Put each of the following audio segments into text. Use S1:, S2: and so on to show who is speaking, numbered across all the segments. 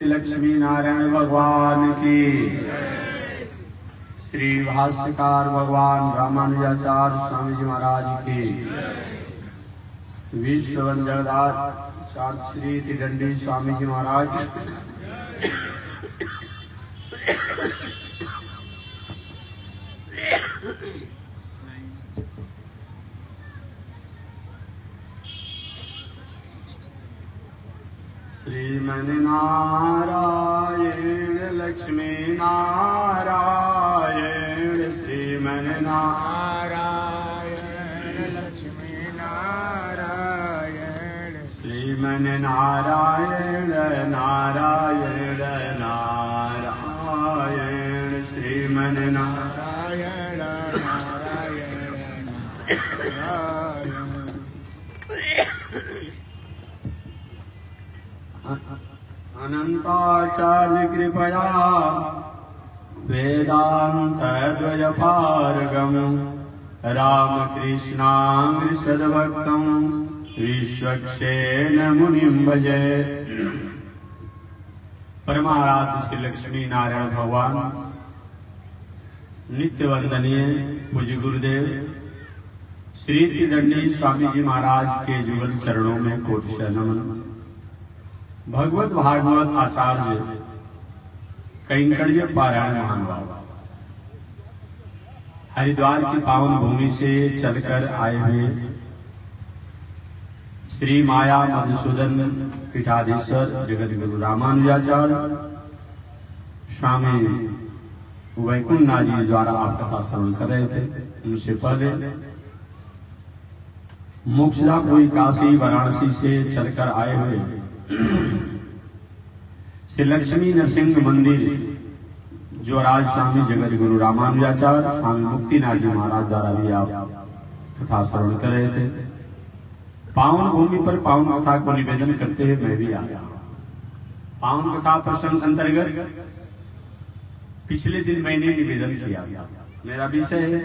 S1: लक्ष्मी नारायण भगवान की। श्री भाष्यकार भगवान रामानुजाचार्य स्वामी जी महाराज की। विश्व जगदाचार्य श्री त्रिदंडी स्वामी जी महाराज श्रीमन नारायण लक्ष्मी नारायण श्रीमन
S2: नारायण लक्ष्मी नारायण
S1: श्रीमन नारायण नारायण नारायण श्रीमन
S2: नारायण नारायण नारायण।
S1: अनंताचार्य कृपया वेदांत द्वयपारगम रामकृष्णांग सद्भक्तम विश्वक्षेण मुनिम भजे। परमाराध्य श्री लक्ष्मी नारायण भगवान नित्य वंदनीय पूज्य गुरुदेव श्री त्रिदंडी स्वामी जी महाराज के जुगल चरणों में कोटि नमन। भगवत भागवत आचार्य कैंकर्य पारायण महानुभाव हरिद्वार की पावन भूमि से चलकर आए हुए श्री माया मधुसूदन पीठाधीश्वर जगत गुरु रामानुजाचार्य स्वामी वैकुंठनाथ जी द्वारा आप कथा श्रवण कर रहे थे। उनसे पहले मोक्षदापुरी काशी वाराणसी से चलकर आए हुए श्री लक्ष्मी नरसिंह मंदिर जो राज स्वामी जगत गुरु रामानुजाचार्य स्वामी मुक्तिनाथ जी महाराज द्वारा भी आप कथा श्रवण कर रहे थे। पावन भूमि पर पावन कथा को निवेदन करते हुए मैं भी आया। पावन कथा प्रसंग अंतर्गत पिछले दिन मैंने निवेदन किया। मेरा विषय है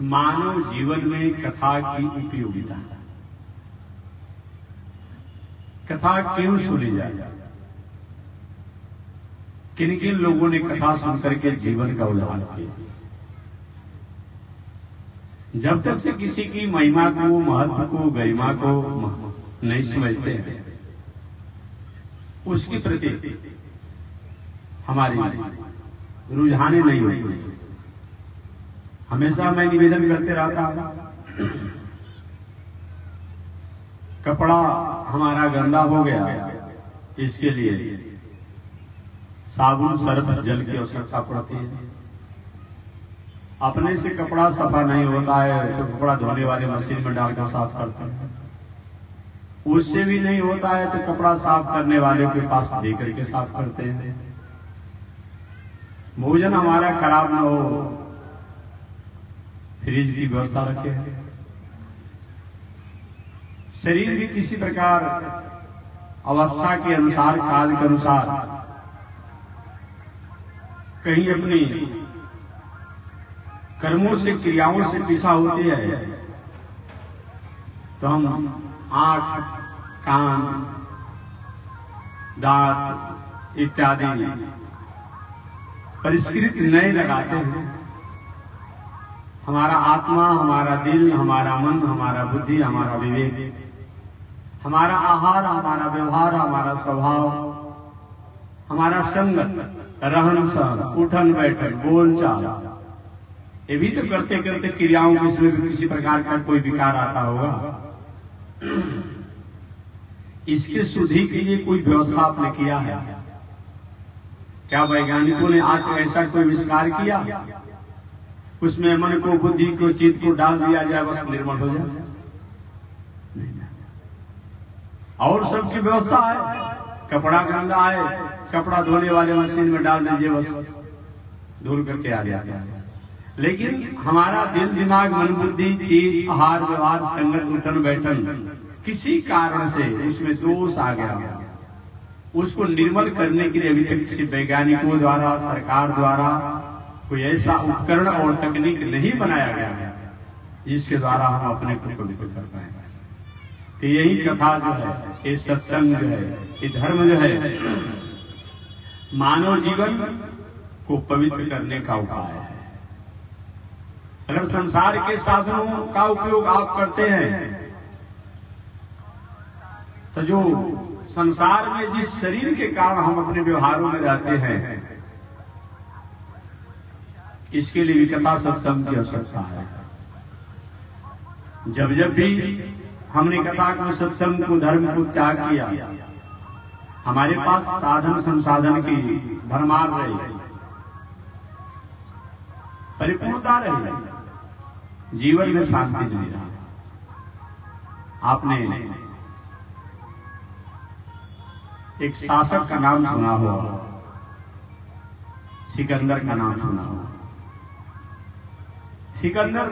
S1: मानव जीवन में कथा की उपयोगिता। कथा क्यों सुनी जाए, किन किन लोगों ने कथा सुनकर के जीवन का उद्धार किया। जब तक से किसी की महिमा को, महत्व को, गरिमा को नहीं समझते हैं, उसके प्रति हमारी रुझाने नहीं होती। हमेशा मैं निवेदन करते रहता हूं, कपड़ा हमारा गंदा हो गया, इसके लिए साबुन सर्फ जल की आवश्यकता पड़ती है। अपने से कपड़ा सफा नहीं होता है तो कपड़ा धोने वाले मशीन में डालकर साफ करते हैं। उससे भी नहीं होता है तो कपड़ा साफ करने वाले के पास दे करके साफ करते हैं। भोजन हमारा खराब न हो, फ्रिज की व्यवस्था रखे। शरीर भी किसी प्रकार अवस्था के अनुसार, काल के अनुसार कहीं अपनी कर्मों से, क्रियाओं से पिछा होती है तो हम आंख, कान, दांत इत्यादि परिष्कृत नए लगाते हैं। हमारा आत्मा, हमारा दिल, हमारा मन, हमारा बुद्धि, हमारा विवेक, हमारा आहार, हमारा व्यवहार, हमारा स्वभाव, हमारा संगत, रहन सहन, उठन बैठन, बोलचाल, ये भी तो करते करते क्रियाओं में किसी प्रकार का कोई विकार आता होगा। इसके शुद्धि के लिए कोई व्यवस्था आपने किया है क्या? वैज्ञानिकों ने आज ऐसा कोई विस्तार किया उसमें मन को, बुद्धि को, चित्त को डाल दिया जाए, बस निर्मल हो जाए? और सबकी व्यवस्था है। कपड़ा गंदा है, कपड़ा धोने वाले मशीन में डाल दीजिए, बस धुल करके आ जाता है। लेकिन हमारा दिल, दिमाग, मन, बुद्धि, चित्त, आहार, व्यवहार, संगत, उठन बैठन किसी कारण से उसमें दोष आ गया, उसको निर्मल करने के लिए अभी तक किसी वैज्ञानिकों द्वारा, सरकार द्वारा कोई ऐसा उपकरण और तकनीक नहीं बनाया गया जिसके द्वारा हम अपने को पवित्र कर पाए। तो यही कथा जो है, ये सत्संग जो है, ये धर्म जो है, मानव जीवन को पवित्र करने का उपाय है। अगर संसार के साधनों का उपयोग आप करते हैं तो जो संसार में जिस शरीर के कारण हम अपने व्यवहारों में रहते हैं, इसके लिए भी कथा सत्संग की आवश्यकता है। जब जब भी हमने कथा को, सत्संग को, धर्म को त्याग किया, हमारे पास साधन संसाधन की भरमार रही, परिपूर्णता रही, जीवन में शांति नहीं रहा। आपने एक शासक का नाम सुना हो, सिकंदर का नाम सुना हो। सिकंदर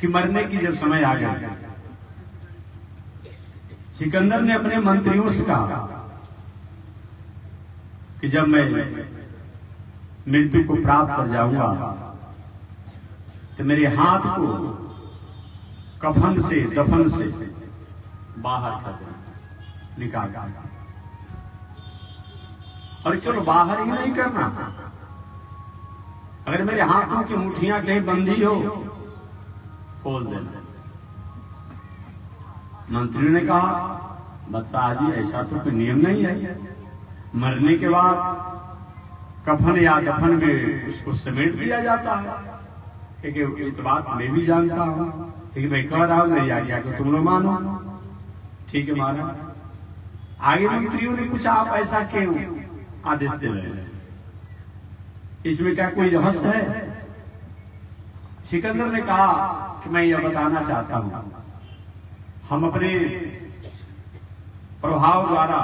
S1: कि मरने की जब समय आ गया, सिकंदर ने अपने मंत्रियों से कहा कि जब मैं मृत्यु को प्राप्त कर जाऊंगा तो मेरे हाथ को कफन से, दफन से बाहर कर देना, निकाल। और क्यों बाहर ही नहीं करना, अगर मेरे हाथों की मुट्ठियां कहीं बंधी हो, खोल देना। मंत्री ने कहा, बादशाह जी ऐसा तो कोई नियम नहीं है, मरने के बाद कफन या दफन में उसको समेट दिया जाता है। क्योंकि ये तो बात मैं भी जानता हूं, लेकिन मैं कह रहा हूं मेरी आज्ञा को तुम लोग मानो। ठीक है महाराज। आगे मंत्रियों ने पूछा, आप ऐसा क्यों आदेश दे रहे हैं, इसमें क्या कोई रहस्य है? सिकंदर ने कहा कि मैं यह बताना चाहता हूं, हम अपने प्रभाव द्वारा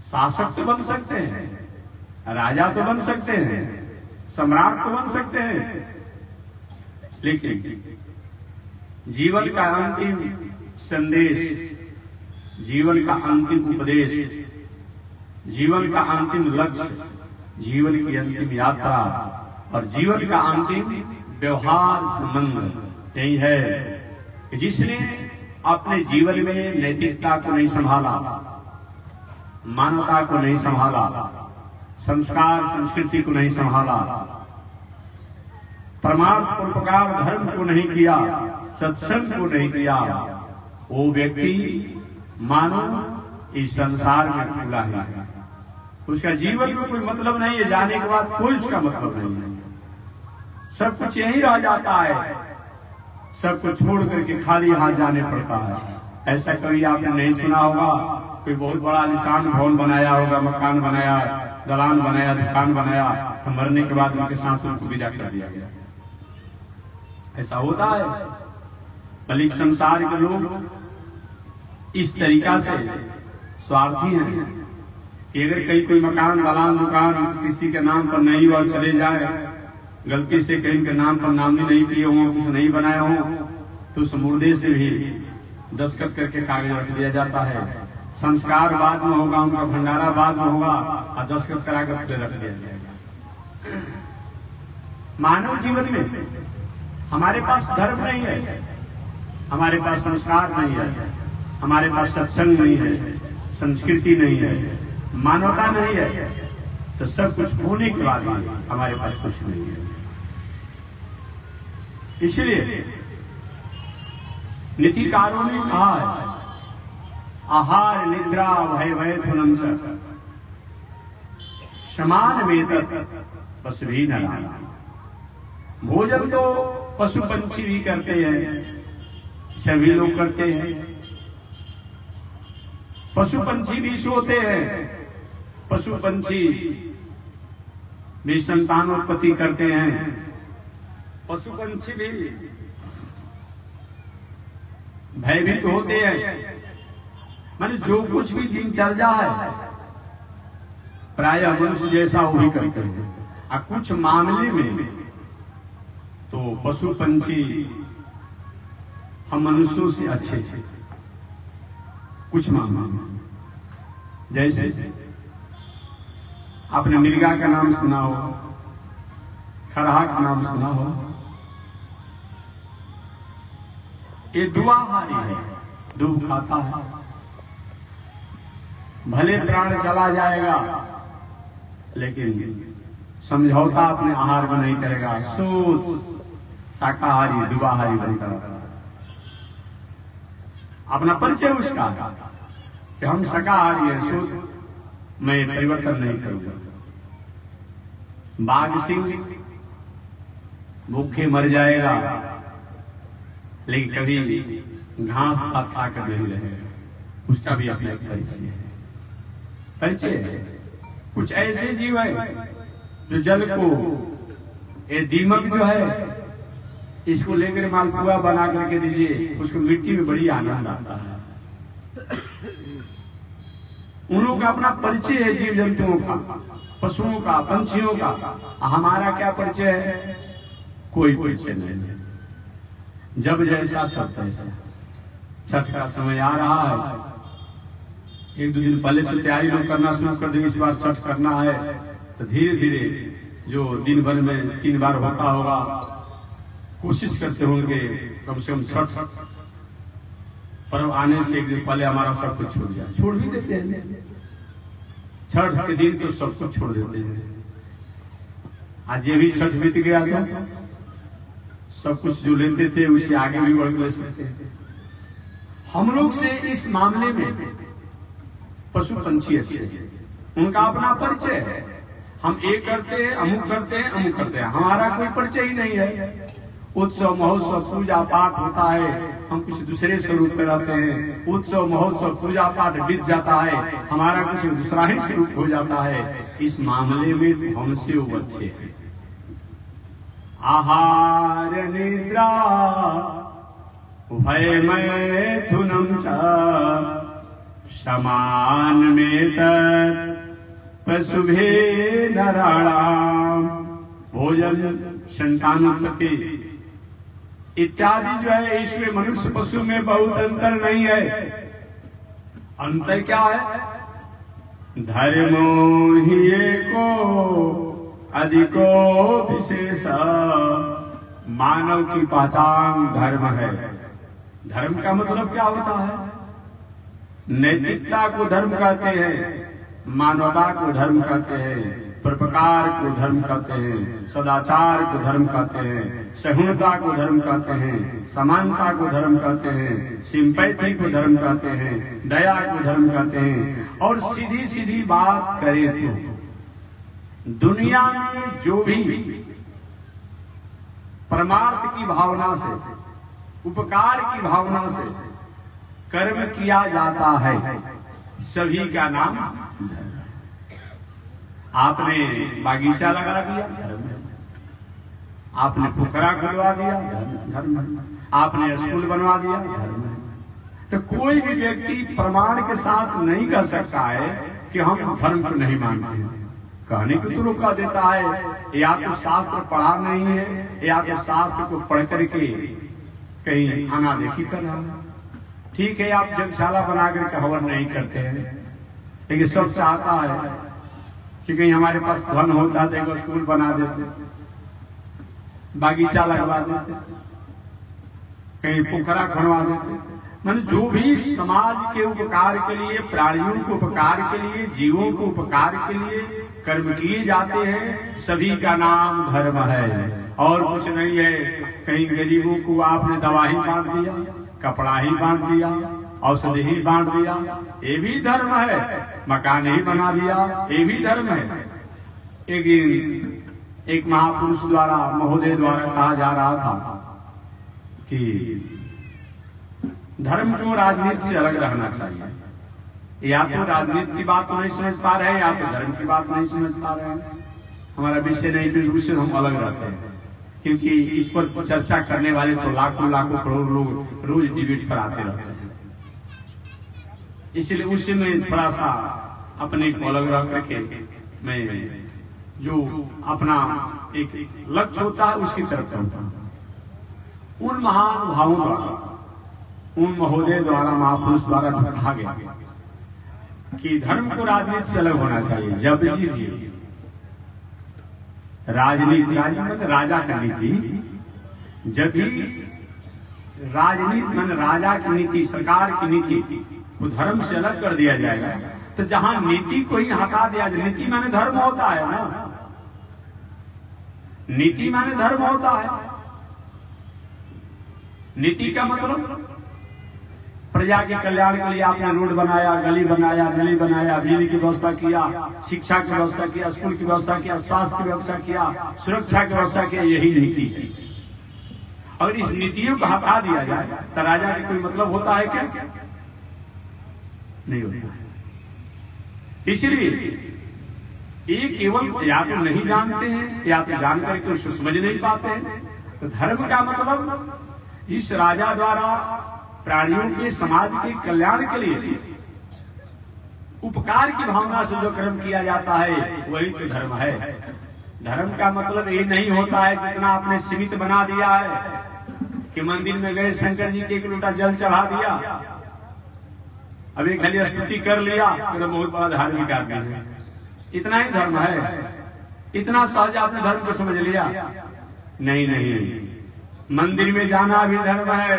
S1: शासक तो बन सकते हैं, राजा तो बन सकते हैं, सम्राट तो बन सकते हैं, लेकिन जीवन का अंतिम संदेश, जीवन का अंतिम उपदेश, जीवन का अंतिम लक्ष्य, जीवन की अंतिम यात्रा और जीवन का अंतिम व्यवहार संबंध यही है कि जिसने अपने जीवन में नैतिकता को नहीं संभाला, मानवता को नहीं संभाला, संस्कार संस्कृति को नहीं संभाला, परमार्थ परोपकार धर्म को नहीं किया, सत्संग को नहीं किया, वो व्यक्ति मानो इस संसार में खुला है। उसका जीवन में कोई मतलब नहीं है, जाने के बाद कोई उसका मतलब नहीं है, सब कुछ यही रह जाता है, सब कुछ छोड़ करके खाली हाथ जाने पड़ता है। ऐसा कभी आपने नहीं सुना होगा, कोई बहुत बड़ा आलीशान भवन बनाया होगा, मकान बनाया, दलान बनाया, दुकान बनाया, तो मरने के बाद उनके सांसों को विदा कर दिया गया। ऐसा होता है। बल्कि संसार के लोग इस तरीका से स्वार्थी हैं कि अगर कहीं कोई मकान, दलान, दुकान किसी के नाम पर नहीं हुआ, चले जाए, गलती से कहीं के नाम पर नामनी नहीं किए हों, कुछ नहीं बनाया हो, तो उस मुर्दे से भी दस्तखत करके कागज रख दिया जाता है। संस्कार बाद में होगा, उनका भंडारा बाद में होगा और दस्तखत करा कर रख दिया जाएगा। मानव जीवन में हमारे पास धर्म नहीं है, हमारे पास संस्कार नहीं है, हमारे पास सत्संग नहीं है, संस्कृति नहीं है, मानवता नहीं है, तो सब कुछ होने के बाद हमारे पास कुछ नहीं है। इसलिए नीतिकारों ने कहा है, आहार निद्रा भय मैथुनम समान वेतन पशु भी न लाना। भोजन तो पशु पंछी भी करते हैं, सभी लोग करते हैं, पशु पंछी भी सोते हैं, पशु पंछी भी संतानोत्पत्ति करते हैं, पशु पंछी भी भयभीत होते हैं। माने जो कुछ भी दिनचर्या है प्रायः मनुष्य जैसा वो भी करते हैं। और कुछ मामले में तो पशु पंछी हम मनुष्यों से अच्छे थे, कुछ मामले में। जैसे आपने मिर्गा का नाम सुना हो, खरहा का नाम सुना हो, ये दुआहारी है, दूब खाता है, भले प्राण चला जाएगा लेकिन समझौता अपने आहार में नहीं करेगा, शुद्ध शाकाहारी दुबाहारी बनकर अपना परिचय उसका कि हम शाकाहारी हैं, शुद्ध, मैं परिवर्तन नहीं करूंगा। बाघ सिंह भूखे मर जाएगा लेकिन कभी घास पात खाकर नहीं रहेगा, उसका भी अपना एक परिचय है। कुछ ऐसे जीव है जो जल को, ये दीमक जो है इसको लेकर मालपुआ बना करके दीजिए, उसको मिट्टी में बड़ी आनंद आता है। उन लोगों का अपना परिचय है, जीव जंतुओं का, पशुओं का, पंछियों का। हमारा क्या परिचय है? कोई परिचय नहीं है। जब जैसा सब तैसा। छठ का समय आ रहा है, एक दो दिन पहले से तैयारी लोग करना शुरू कर देंगे। इस बार छठ करना है तो धीरे धीरे जो दिन भर में 3 बार होता होगा, कोशिश करते होंगे कम से कम छठ पर्व आने से एक दिन पहले हमारा सब कुछ छूट जाए। छोड़ भी देते हैं, छठ के दिन तो सब कुछ छोड़ देते हैं। आज ये भी छठ बीत गया तो सब कुछ जो लेते थे उसे आगे भी बढ़ ले सकते हैं। हम लोग से इस मामले में पशु पंछी अच्छे हैं, उनका अपना परिचय है। हम एक करते हैं, अमुक करते हैं, अमुक करते हैं, हमारा कोई परिचय ही नहीं है। उत्सव महोत्सव पूजा पाठ होता है, हम कुछ दूसरे स्वरूप में रहते हैं। उत्सव महोत्सव पूजा पाठ बीत जाता है, हमारा कुछ दूसरा ही स्वरूप हो जाता है। इस मामले में तो हमसे वो अच्छे हैं। आहार निद्रा भय मैथुनम च समान में पशुभे नराणाम। भोजन, संतानोत्पत्ति इत्यादि जो है इसमें मनुष्य पशु में बहुत अंतर नहीं है। अंतर क्या है? धर्मो ही एको अधिको विशेष। मानव की पहचान धर्म है। धर्म का मतलब क्या होता है? नैतिकता को धर्म कहते हैं, मानवता को धर्म कहते हैं, परोपकार को धर्म कहते हैं, सदाचार को धर्म कहते हैं, सहिष्णुता को धर्म कहते हैं, समानता को धर्म कहते हैं, सिंपैथी को धर्म कहते हैं, दया को धर्म कहते हैं। और सीधी सीधी बात करें तो दुनिया में जो भी परमार्थ की भावना से, उपकार की भावना से कर्म किया जाता है, सभी का नाम धर्म। आपने बागीचा लगा दिया, धर्म है। आपने पोखरा खुलवा दिया, धर्म है। आपने स्कूल बनवा दिया, धर्म है। तो कोई भी व्यक्ति प्रमाण के साथ नहीं कह सकता है कि हम धर्म को नहीं मानते हैं। कहने को तो रोका देता है, या तो शास्त्र पढ़ा नहीं है, या तो शास्त्र को पढ़ करके कहीं आना देखी कर रहा है। ठीक है, आप जगशाला बना करके हवन नहीं करते हैं, लेकिन सब चाहता है कि कहीं हमारे पास धन होता तो एक स्कूल बना देते, बागीचा लगवा देते, कहीं पोखरा खनवा देते। मैंने जो भी समाज के उपकार के लिए, प्राणियों के उपकार के लिए, जीवों के उपकार के लिए कर्म किए जाते हैं, सभी का नाम धर्म है और कुछ नहीं है। कहीं गरीबों को आपने दवा ही बांट दिया, कपड़ा ही बांट दिया, औषधि ही बांट दिया, ये भी धर्म है। मकान ही बना दिया, ये भी धर्म है। एक महापुरुष द्वारा, महोदय द्वारा कहा जा रहा था कि धर्म को राजनीति से अलग रहना चाहिए। या तो राजनीति की बात नहीं समझ पा रहे हैं, या तो धर्म की बात नहीं समझ पा रहे हैं। हमारा विषय नहीं, फिर उससे हम अलग रहते हैं, क्योंकि इस पर चर्चा करने वाले तो लाखों लाखों करोड़ लोग रोज डिबेट पर आते रहते हैं। इसलिए उससे मैं थोड़ा सा अपने को अलग रख करके मैं जो अपना एक लक्ष्य होता है उसकी तरफ चलता हूं। उन महानुभावों द्वारा, उन महोदय द्वारा, महापुरुष द्वारा जो कहा गया कि धर्म को राजनीति से अलग होना चाहिए। जब भी राजनीति, राजा की नीति, जब भी राजनीति राजा की नीति, सरकार की नीति को धर्म से अलग कर दिया जाएगा तो जहां नीति को ही हटा दिया जाए, नीति माने धर्म होता है ना, नीति माने धर्म होता है। नीति का मतलब प्रजा के कल्याण के लिए आपने रोड बनाया, गली बनाया, नली बनाया, बिजली की व्यवस्था किया, शिक्षा की व्यवस्था किया, स्कूल की व्यवस्था किया, स्वास्थ्य की व्यवस्था किया, सुरक्षा की व्यवस्था किया, यही नीति है। अगर इस नीतियों को हटा दिया जाए तो राजा का कोई मतलब होता है क्या? नहीं होता है। इसलिए ये केवल या तो नहीं जानते हैं या तो जानकर के उसको समझ नहीं पाते हैं। तो धर्म का मतलब जिस राजा द्वारा प्राणियों के, समाज के कल्याण के लिए उपकार की भावना से जो कर्म किया जाता है वही तो धर्म है। धर्म का मतलब ये नहीं होता है जितना आपने सीमित बना दिया है कि मंदिर में गए, शंकर जी के एक लोटा जल चढ़ा दिया, अब एक खाली स्तुति कर लिया, तो बहुत बड़ा धार्मिक आदमी है, इतना ही धर्म है। इतना सहज आपने धर्म को समझ लिया? नहीं नहीं, मंदिर में जाना भी धर्म है,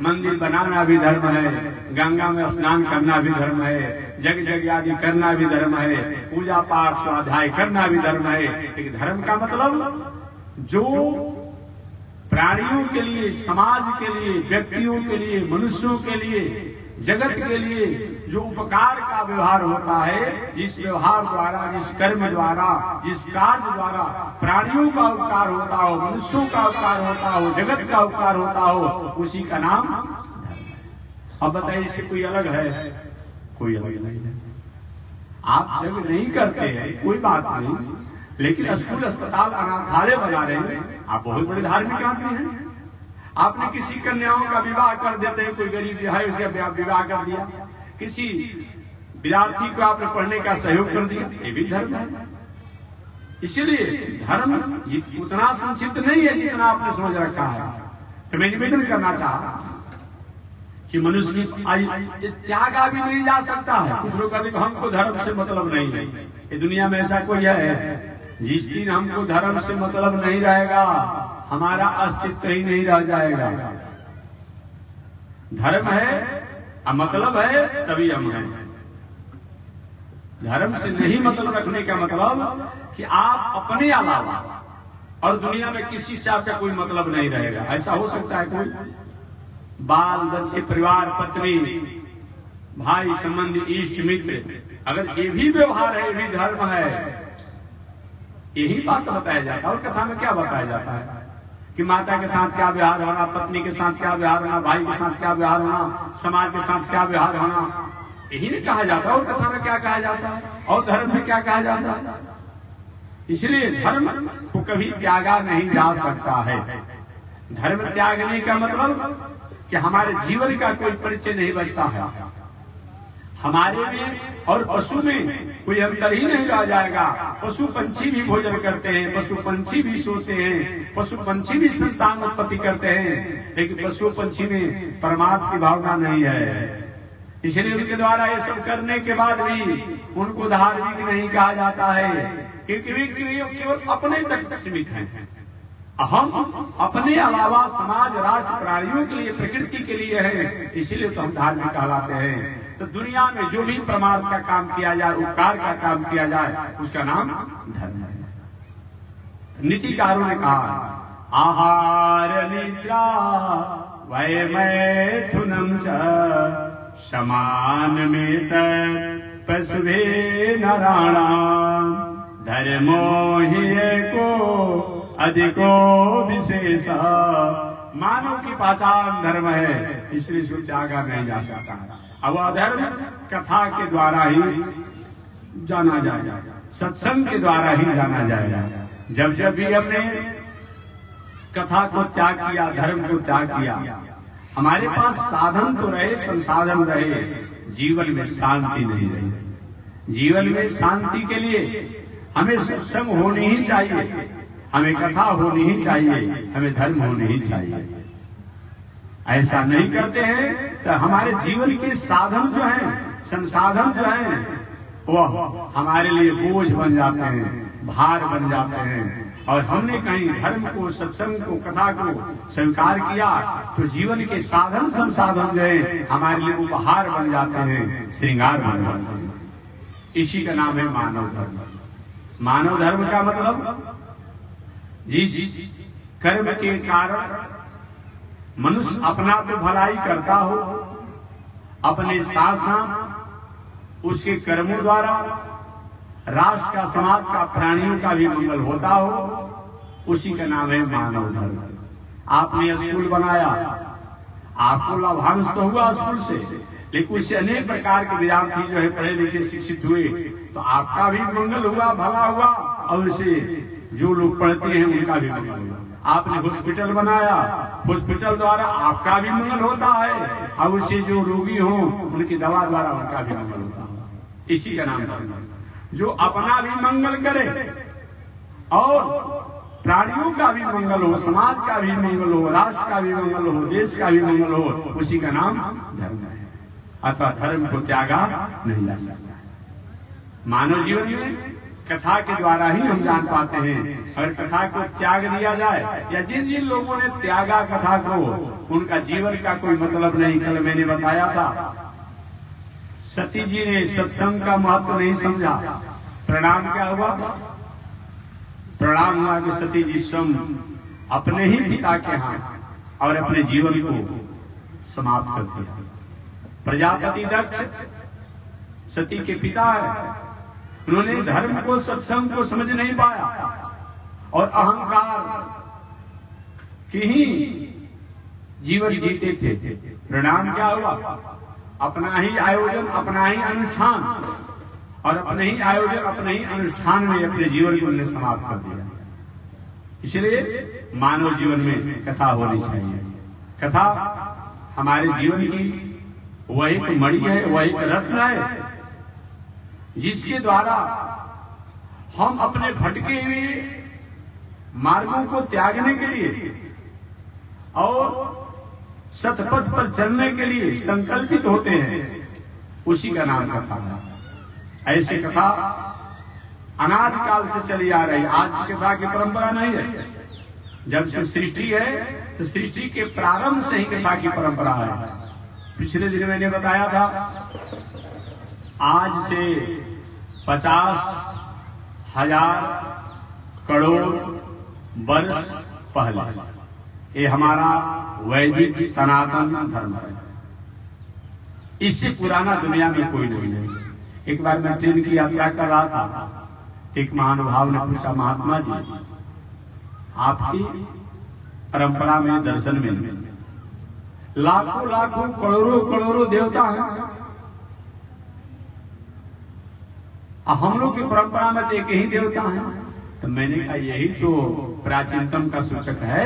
S1: मंदिर बनाना भी धर्म है, गंगा में स्नान करना भी धर्म है, जग जग आदि करना भी धर्म है, पूजा पाठ स्वाध्याय करना भी धर्म है। लेकिन धर्म का मतलब जो प्राणियों के लिए, समाज के लिए, व्यक्तियों के लिए, मनुष्यों के लिए, जगत के लिए जो उपकार का व्यवहार होता है, जिस व्यवहार द्वारा, जिस कर्म द्वारा, जिस कार्य द्वारा प्राणियों का उपकार होता हो, मनुष्यों का उपकार होता हो, जगत का उपकार होता हो, उसी का नाम धर्म है। अब बताइए इससे कोई अलग है? कोई अलग नहीं है। आप जब नहीं करते हैं कोई बात नहीं, लेकिन स्कूल, अस्पताल, अनाथालय बना रहे हैं, आप बहुत बड़े धार्मिक आदमी हैं। आपने किसी कन्याओं का विवाह कर देते हैं, कोई गरीब है उसे विवाह कर दिया, किसी विद्यार्थी को आपने पढ़ने का सहयोग कर दिया, ये भी धर्म है। इसलिए धर्म उतना संक्षिप्त नहीं है जितना आपने समझ रखा है। तो मैं निवेदन करना चाहता कि मनुष्य त्यागा भी नहीं जा सकता है। कुछ लोग कहते हैं हमको धर्म से मतलब नहीं है। ये दुनिया में ऐसा कोई है? जिस दिन हमको धर्म से मतलब नहीं रहेगा, हमारा अस्तित्व ही नहीं रह जाएगा। धर्म है, मतलब है, तभी हम हैं। धर्म से नहीं मतलब रखने का मतलब कि आप अपने अलावा और दुनिया में किसी से आपका कोई मतलब नहीं रहेगा। ऐसा हो सकता है कोई? बाल बच्चे, परिवार, पत्नी, भाई, संबंधी, इष्ट मित्र, अगर ये भी व्यवहार है, ये भी धर्म है, यही बात बताया जाता है। और कथा में क्या बताया जाता है कि माता के साथ क्या व्यवहार होना, पत्नी के साथ क्या व्यवहार होना, भाई के साथ क्या व्यवहार होना, समाज के साथ क्या व्यवहार होना, यही नहीं कहा जाता। और कथा में क्या कहा जाता है और धर्म में क्या कहा जाता है? इसलिए धर्म को कभी त्यागा नहीं जा सकता है। धर्म त्यागने का मतलब कि हमारे जीवन का कोई परिचय नहीं बचता है। हमारे में और पशु में कोई अंतर ही नहीं रह जाएगा। पशु पंछी भी भोजन करते हैं, पशु पंछी भी सोते हैं, पशु पंछी भी संतान उत्पत्ति करते हैं, लेकिन पशु पंछी में परमात्मा की भावना नहीं है। इसलिए उनके द्वारा ये सब करने के बाद भी उनको धार्मिक नहीं कहा जाता है, क्योंकि वे केवल अपने तक सीमित हैं। हम अपने अलावा समाज, राष्ट्र, प्राणियों के लिए, प्रकृति के लिए है, इसीलिए तो हम धार्मिक कहलाते हैं। तो दुनिया में जो भी परमार्थ का काम किया जाए, उपकार का काम किया जाए, उसका नाम धर्म है। नीतिकारों ने कहा आहार निद्रा वै मैथुनम च समान में पशुभे नराणाम धर्मो ही एको अधिको विशेष। मानव की पहचान धर्म है, इसलिए इसको त्यागा नहीं जा सकता। अब अधर्म कथा के द्वारा ही जाना जाएगा, सत्संग के द्वारा ही जाना जाएगा। जब जब भी हमने कथा को त्याग किया, धर्म को त्याग किया, हमारे पास साधन तो रहे, संसाधन रहे, जीवन में शांति नहीं रही। जीवन में शांति के लिए हमें सत्संग होनी ही चाहिए, हमें कथा होनी ही चाहिए, हमें धर्म होनी ही चाहिए। ऐसा नहीं करते हैं तो हमारे जीवन के साधन जो हैं, संसाधन जो हैं, वह हमारे लिए बोझ बन जाते हैं, भार बन जाते हैं। और हमने कहीं धर्म को, सत्संग को, कथा को स्वीकार किया तो जीवन के साधन संसाधन जो है हमारे लिए उपहार बन जाते हैं, श्रृंगार बन जाते हैं। इसी का नाम है मानव धर्म। मानव धर्म का मतलब जिस कर्म के कारण मनुष्य अपना तो भलाई करता हो, अपने साथ साथ उसके कर्मों द्वारा राष्ट्र का, समाज का, प्राणियों का भी मंगल होता हो, उसी का नाम है मानव धर्म। आपने स्कूल बनाया, आपको लाभांश तो हुआ स्कूल से, लेकिन उससे अनेक प्रकार के विद्यार्थी जो है पढ़े लिखे शिक्षित हुए, तो आपका भी मंगल हुआ, भला हुआ, और उससे जो लोग पढ़ते हैं उनका भी मंगल हुआ। आपने हॉस्पिटल बनाया, हॉस्पिटल द्वारा आपका भी मंगल होता है, और उससे जो रोगी हो उनकी दवा द्वारा उनका भी मंगल होता है। इसी का नाम धर्म है। जो अपना भी मंगल करे और प्राणियों का भी मंगल हो, समाज का भी मंगल हो, राष्ट्र का भी मंगल हो, देश का भी मंगल हो, उसी का नाम धर्म है। अतः धर्म को त्यागा नहीं जा सकता। मानव जीवन में कथा के द्वारा ही हम जान पाते हैं। अगर कथा को त्याग दिया जाए, या जिन जिन लोगों ने त्यागा कथा को, उनका जीवन का कोई मतलब नहीं। कल मैंने बताया था, सती जी ने सत्संग का महत्व नहीं समझा, परिणाम क्या हुआ? परिणाम हुआ कि सती जी स्वयं अपने ही पिता के हाथ और अपने जीवन को समाप्त कर दिया। प्रजापति दक्ष सती के पिता है, उन्होंने धर्म को, सत्संग को समझ नहीं पाया और अहंकार के ही जीवन जीते थे। परिणाम क्या हुआ? अपना ही आयोजन, अपना ही अनुष्ठान, और अपने ही आयोजन, अपने ही अनुष्ठान में अपने जीवन को उन्होंने समाप्त कर दिया। इसलिए मानव जीवन में कथा होनी चाहिए। कथा हमारे जीवन की वह एक मणि है, वह एक रत्न है, जिसके द्वारा हम अपने भटके हुए मार्गों को त्यागने के लिए और सतपथ पर चलने के लिए संकल्पित होते हैं। उसी का नाम कथा है। ऐसी कथा अनादिकाल से चली आ रही। आज की कथा की परंपरा नहीं है। जब से सृष्टि है तो सृष्टि के प्रारंभ से ही कथा की परंपरा है। पिछले दिन मैंने बताया था, आज से 50,000 करोड़ वर्ष पहले ये हमारा वैदिक सनातन धर्म है। इससे पुराना दुनिया में कोई नहीं है। एक बार मैं ट्रेन की यात्रा कर रहा था, एक महानुभाव ने पूछा, महात्मा जी आपकी परंपरा में दर्शन में लाखों लाखों करोड़ों करोड़ों देवता हैं, हम लोग की परंपरा में तो एक ही देवता है। तो मैंने कहा यही तो प्राचीनतम का सूचक है।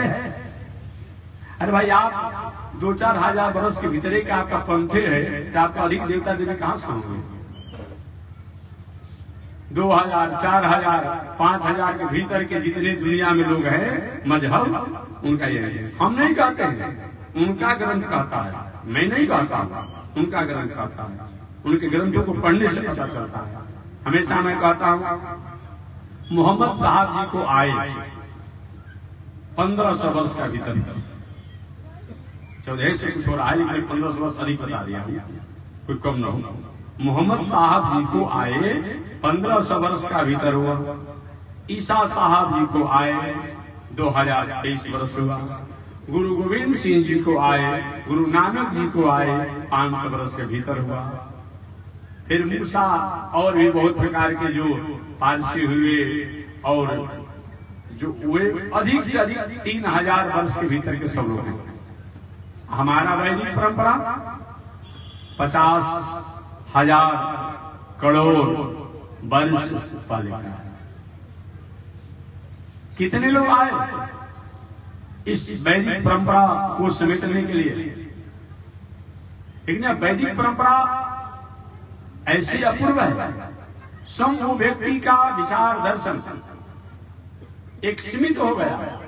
S1: अरे भाई, आप 2-4 हजार वर्ष के भीतर का आपका पंथे है, तो आपका अधिक देवता देवी कहां से होंगे? 2000, 4000, 5000 के भीतर के जितने दुनिया में लोग हैं, मजहब उनका ये है। हम नहीं कहते हैं, उनका ग्रंथ कहता है। मैं नहीं कहता हूं, उनका ग्रंथ कहता है। उनके ग्रंथों को पढ़ने से पता चलता है। हमेशा मैं कहता हूं, मोहम्मद साहब जी को आए 1500 वर्ष का भीतर, 1400 से कुछ हो रहा है, लेकिन 1500 वर्ष अधिक बता दिया, कोई कम न हो। मोहम्मद साहब जी को आए 1500 वर्ष का भीतर हुआ। ईसा साहब जी को आए 2023 वर्ष हुआ। गुरु गोविंद सिंह जी को आए, गुरु नानक जी को आए 500 वर्ष के भीतर हुआ। फिर मूसा और भी बहुत प्रकार के जो पारसी हुए, और जो हुए अधिक से अधिक 3000 वर्ष के भीतर के सब लोग हैं। हमारा वैदिक परंपरा 50,000 करोड़ वर्ष पहले का। कितने लोग आए इस वैदिक परंपरा को समेटने के लिए? लेकिन वैदिक परंपरा ऐसी अपूर्व है, सम वो व्यक्ति का विचार दर्शन एक सीमित हो गया,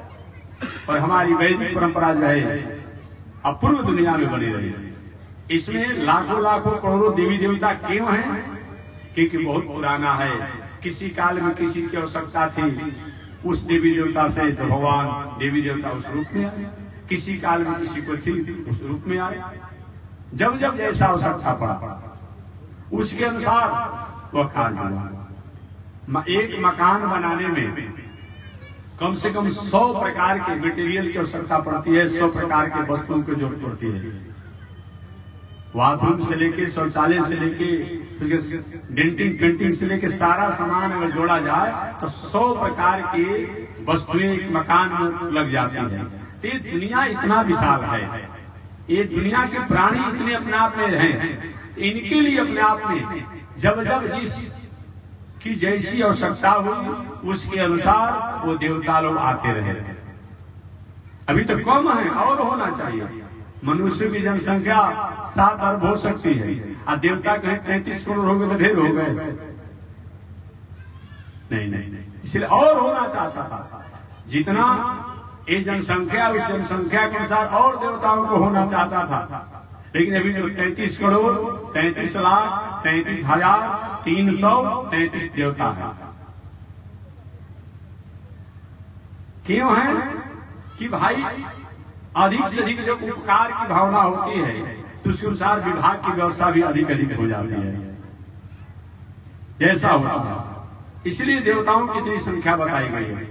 S1: और हमारी वैदिक परंपरा जो है अपूर्व दुनिया में बनी रही है। इसमें लाखों लाखों करोड़ों देवी देवता क्यों हैं? क्योंकि बहुत पुराना है। किसी काल में किसी की आवश्यकता थी, उस देवी देवता से भगवान देवी देवता उस रूप में आए। किसी काल में किसी को थी, उस रूप में आए। जब जब जैसा आवश्यकता पड़ा, उसके अनुसार वह खाल हुआ। एक मकान बनाने में कम से कम 100 प्रकार के मटेरियल की आवश्यकता पड़ती है, 100 प्रकार के वस्तुओं की जरूरत पड़ती है। बाथरूम से लेके, शौचालय से लेके, डेंटिंग पेंटिंग से लेके सारा सामान अगर जोड़ा जाए तो 100 प्रकार की वस्तुएं एक मकान में लग जाती है। तो ये दुनिया इतना विशाल है, ये दुनिया के प्राणी इतने अपने आप में हैं, इनके लिए अपने आप में जब जब जिस की जैसी आवश्यकता हुई उसके अनुसार वो देवता लोग आते रहे। अभी तो कम है और होना चाहिए। मनुष्य की जनसंख्या 7 अरब हो सकती है और देवता कहीं 33 करोड़ हो गए तो ढेर हो गए। नहीं, इसलिए और होना चाहता था। जितना ये जनसंख्या, उस जनसंख्या के अनुसार और देवताओं को होना चाहता था। लेकिन अभी जो 33 करोड़ 33 लाख 33,333 देवता है। क्यों है कि भाई अधिक से अधिक जो उपकार की भावना होती है तो उसके अनुसार विभाग की व्यवस्था भी अधिक अधिक हो जाती है, जैसा होता है। इसलिए देवताओं की इतनी संख्या बताई गई है।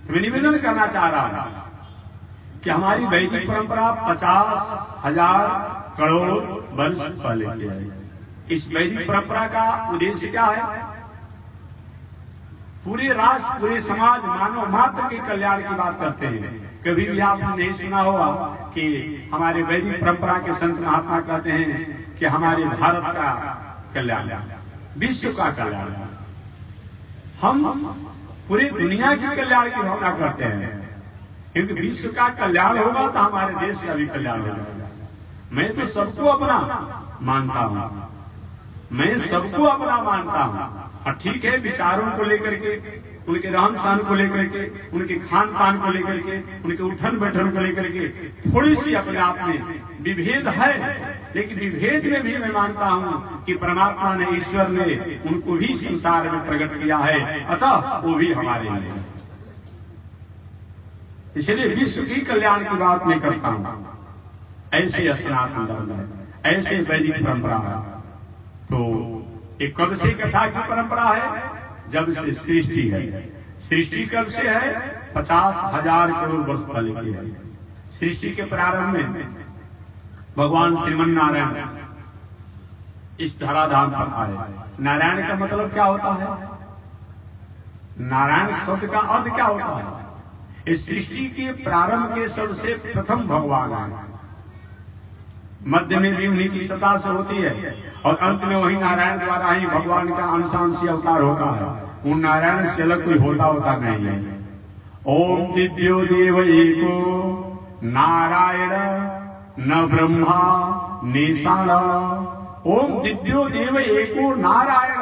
S1: तो मैं निवेदन करना चाह रहा हूं कि हमारी वैदिक परंपरा 50,000 करोड़ वर्ष पहले की है। इस वैदिक परंपरा का उद्देश्य क्या है? पूरे राष्ट्र, पूरे समाज, मानव मात्र के कल्याण की बात करते हैं। कभी भी आपने नहीं सुना होगा कि हमारे वैदिक परंपरा के संत महात्मा कहते हैं कि हमारे भारत का कल्याण, विश्व का कल्याण। हम पूरी दुनिया की कल्याण की भावना करते हैं, क्योंकि विश्व का कल्याण होगा तो हमारे देश का भी कल्याण होगा। मैं तो सबको अपना मानता हूँ, मैं सबको अपना मानता हूँ। और ठीक है, विचारों को लेकर के, उनके रहन सहन को लेकर के, उनके खान पान को लेकर के, उनके उठन बैठन को लेकर के थोड़ी सी अपने आप में विभेद है। लेकिन विभेद में भी मैं मानता हूँ कि परमात्मा ने, ईश्वर ने उनको भी संसार में प्रकट किया है, अतः वो भी हमारे लिए। इसलिए विश्व की कल्याण की बात मैं करता हूँ। ऐसे सनातन धर्म है, ऐसे वैदिक परंपरा है। तो एक कब से कथा की परंपरा है? जब से सृष्टि है। सृष्टि कब से है? 50,000 करोड़ वर्ष पहले की है। सृष्टि के प्रारंभ में भगवान श्रीमन नारायण इस धराधाम पर आए। नारायण का मतलब क्या होता है? नारायण शब्द का अर्थ क्या होता है? इस सृष्टि के प्रारंभ के सबसे प्रथम भगवान है। मध्य में भी उन्हीं की सत्ता से होती है और अंत में वही नारायण द्वारा ही भगवान का अंशांशी अवतार होता है। उन नारायण से अलग कोई होता नहीं है। ओम दिव्यो देव एको नारायण न ब्रह्मा निशाण। ओम दिव्यो देव एको नारायण।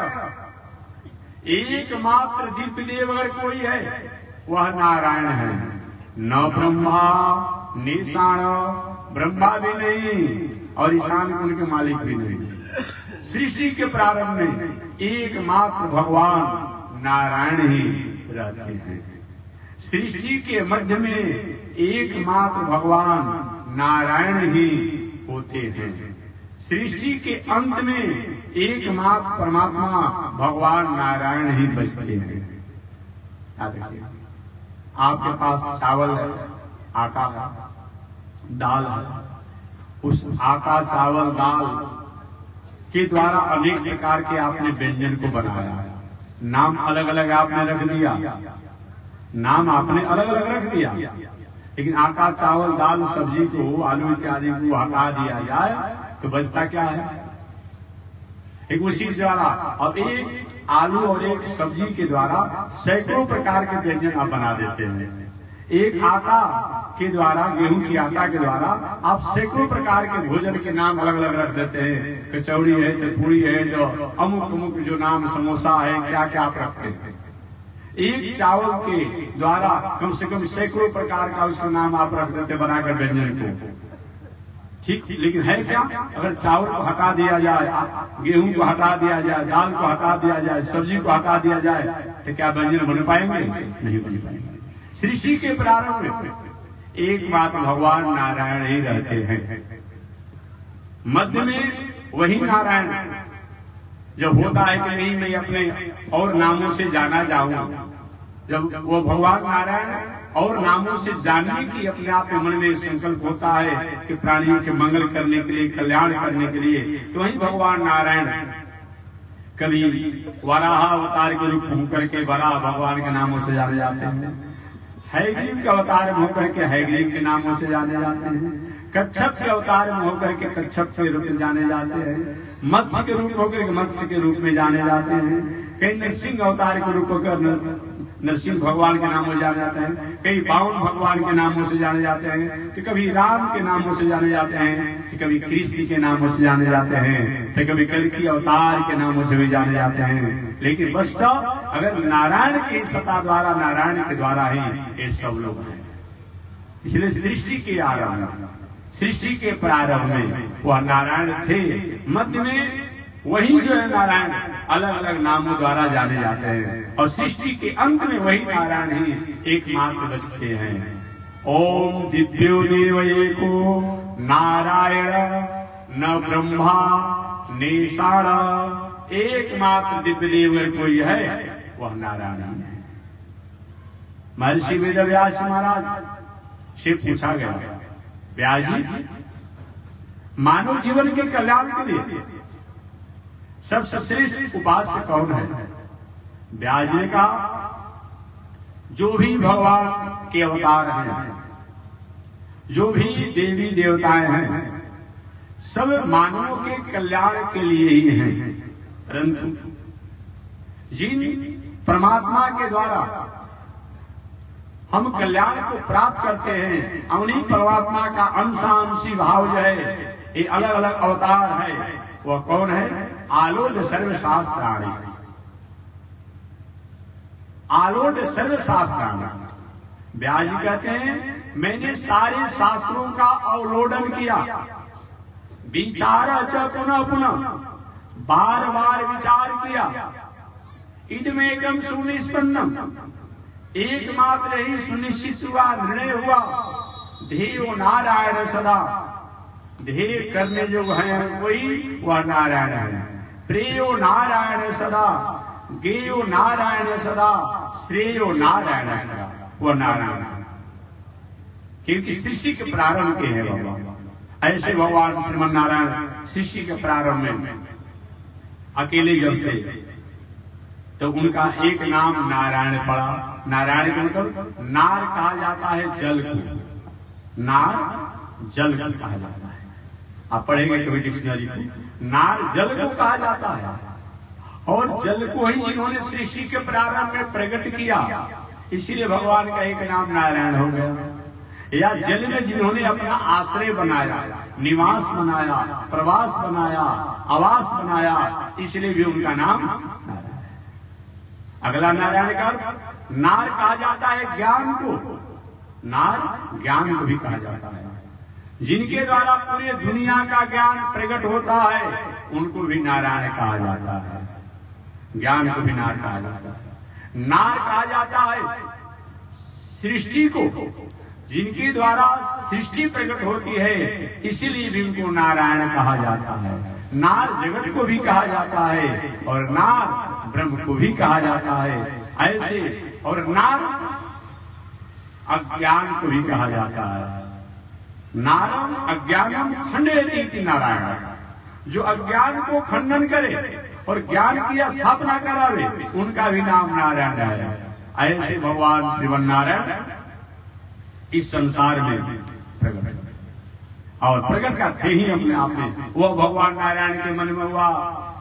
S1: एकमात्र दिव्य देव अगर कोई है वह नारायण है। न ब्रह्मा निशाण, ब्रह्मा भी नहीं और ईशान उनके मालिक भी नहीं। सृष्टि के प्रारंभ में एकमात्र भगवान नारायण ही रहते हैं। सृष्टि के मध्य में एकमात्र भगवान नारायण ही होते हैं। सृष्टि के अंत में एकमात्र परमात्मा भगवान नारायण ही बचते हैं। आपके पास चावल है, आटा है, दाल है। उस आटा, चावल, दाल के द्वारा अनेक प्रकार के आपने व्यंजन को बनाया। नाम अलग अलग आपने रख दिया, नाम आपने अलग अलग रख दिया, लेकिन आटा, चावल, दाल, सब्जी को, आलू इत्यादि को हटा दिया जाए तो बचता क्या है? एक उसी के द्वारा, और एक आलू और एक सब्जी के द्वारा सैकड़ों प्रकार के व्यंजन आप बना देते हैं। एक आटा के द्वारा, गेहूं की आटा के द्वारा आप सैकड़ों प्रकार के भोजन के नाम अलग अलग रख देते हैं। कचौड़ी है तो पूरी है, जो अमुक अमुक जो नाम, समोसा है, क्या क्या आप रखते हैं। एक चावल के द्वारा कम से कम सैकड़ों प्रकार का उसका नाम आप रख देते बनाकर व्यंजन को। ठीक, लेकिन है क्या? अगर चावल को हटा दिया जाए, गेहूं को हटा दिया जाए, दाल को हटा दिया जाए, सब्जी को हटा दिया जाए तो क्या व्यंजन बन पाएंगे? नहीं बन पाएंगे। सृष्टि के प्रारंभ में एकमात्र भगवान नारायण ही रहते हैं। मध्य में वही नारायण जब होता है कि नहीं मैं अपने और नामों से जाना जाऊं, जब वो भगवान नारायण और नामों से जानने की अपने आप मन में संकल्प होता है कि प्राणियों के मंगल करने के लिए, कल्याण करने के लिए, तो वही भगवान नारायण कभी वराह अवतार के रूप होकर के वराह भगवान के नामों से जाने जाते हैं, हैग्रीव के अवतार में होकर के हैग्रीव के नामों से जाने जाते हैं, कच्छप के अवतार में होकर के कच्छप के रूप में जाने जाते हैं, मत्स्य के रूप होकर के मत्स्य के रूप में जाने जाते हैं, कई नरसिंह अवतार के रूप होकर नरसिंह भगवान के नामों से जाने जाते हैं, कई बावन भगवान के नामों से जाने जाते हैं, तो कभी राम के नामों से जाने जाते हैं, तो कभी कृष्ण के नामों से जाने जाते हैं, तो कभी कल्कि अवतार के नामों से भी जाने जाते हैं। लेकिन वस्तुतः अगर नारायण की सत्ता द्वारा, नारायण के द्वारा ही ये सब लोग हैं। इसलिए सृष्टि के आरंभ, सृष्टि के प्रारंभ में वह नारायण थे, मध्य में वही जो है नारायण अलग अलग नामों द्वारा जाने जाते हैं, और सृष्टि के अंत में वही नारायण ही एकमात्र बचते हैं। ओम दिव्यो देव एको नारायण न ब्रह्मा निशाण, एकमात्र दिव्य देव कोई है वह नारायण है। महर्षि वेदव्यास महाराज से पूछा गया, व्यास जी मानव जीवन के कल्याण के लिए सबसे श्रेष्ठ उपास्य कौन है? व्यास जी ने कहा, जो भी भगवान के अवतार हैं, जो भी देवी देवताएं हैं, सब मानवों के कल्याण के लिए ही हैं। परंतु जिन परमात्मा के द्वारा हम कल्याण को प्राप्त करते हैं, उन्हीं परमात्मा का अंशांशी भाव जो है, ये अलग अलग अवतार है, वह कौन है? आलोड सर्वशास्त्राणि, आलोड सर्वशास्त्राणि। व्यास जी कहते हैं, मैंने सारे शास्त्रों का अवलोडन किया, विचार च पुनः पुनः, बार बार विचार किया। इदमेकम सुनिष्पन्नम, एकमात्र ही सुनिश्चित हुआ, निर्णय हुआ, ध्येयो नारायण सदा, ध्येय करने जो है कोई वह नारायण है। प्रेयो नारायण सदा, गेयो नारायण सदा, श्रेयो नारायण सदा, वह नारायण है। क्योंकि सृष्टि के प्रारंभ के हैं भगवान। ऐसे भगवान श्रीमन नारायण सृष्टि के प्रारंभ में अकेले जब थे तो उनका एक नाम नारायण पड़ा। नारायण का मतलब नार कहा जाता है जल को, नार जल को कहा जाता है। आप पढ़ेंगे कभी डिक्शनरी को, नार जल को कहा जाता है। और जल को ही जिन्होंने सृष्टि के प्रारंभ में प्रकट किया, इसीलिए भगवान का एक नाम नारायण हो गया। या जल में जिन्होंने अपना आश्रय बनाया, निवास बनाया, प्रवास बनाया, आवास बनाया, इसलिए भी उनका नाम नारायण। अगला नारायण का अर्थ नार कहा जाता है ज्ञान को, नार ज्ञान को भी कहा जाता है। जिनके द्वारा पूरे दुनिया का ज्ञान प्रकट होता है उनको भी नारायण कहा जाता है, ज्ञान को भी नार कहा जाता है। नार कहा जाता है सृष्टि को, जिनके द्वारा सृष्टि प्रकट होती है, इसीलिए भी उनको नारायण कहा जाता है। नार जगत को भी कहा जाता है और नार ब्रह्म को भी कहा जाता है। ऐसे और नार अज्ञान को भी कहा जाता है। नारम अज्ञानम खंडयति नारायण, जो अज्ञान को खंडन करे और ज्ञान की स्थापना करावे, उनका भी नाम नारायण है। ऐसे भगवान श्रीमन नारायण इस संसार में प्रकट और प्रकट का थे ही अपने आप में। वह भगवान नारायण के मन में हुआ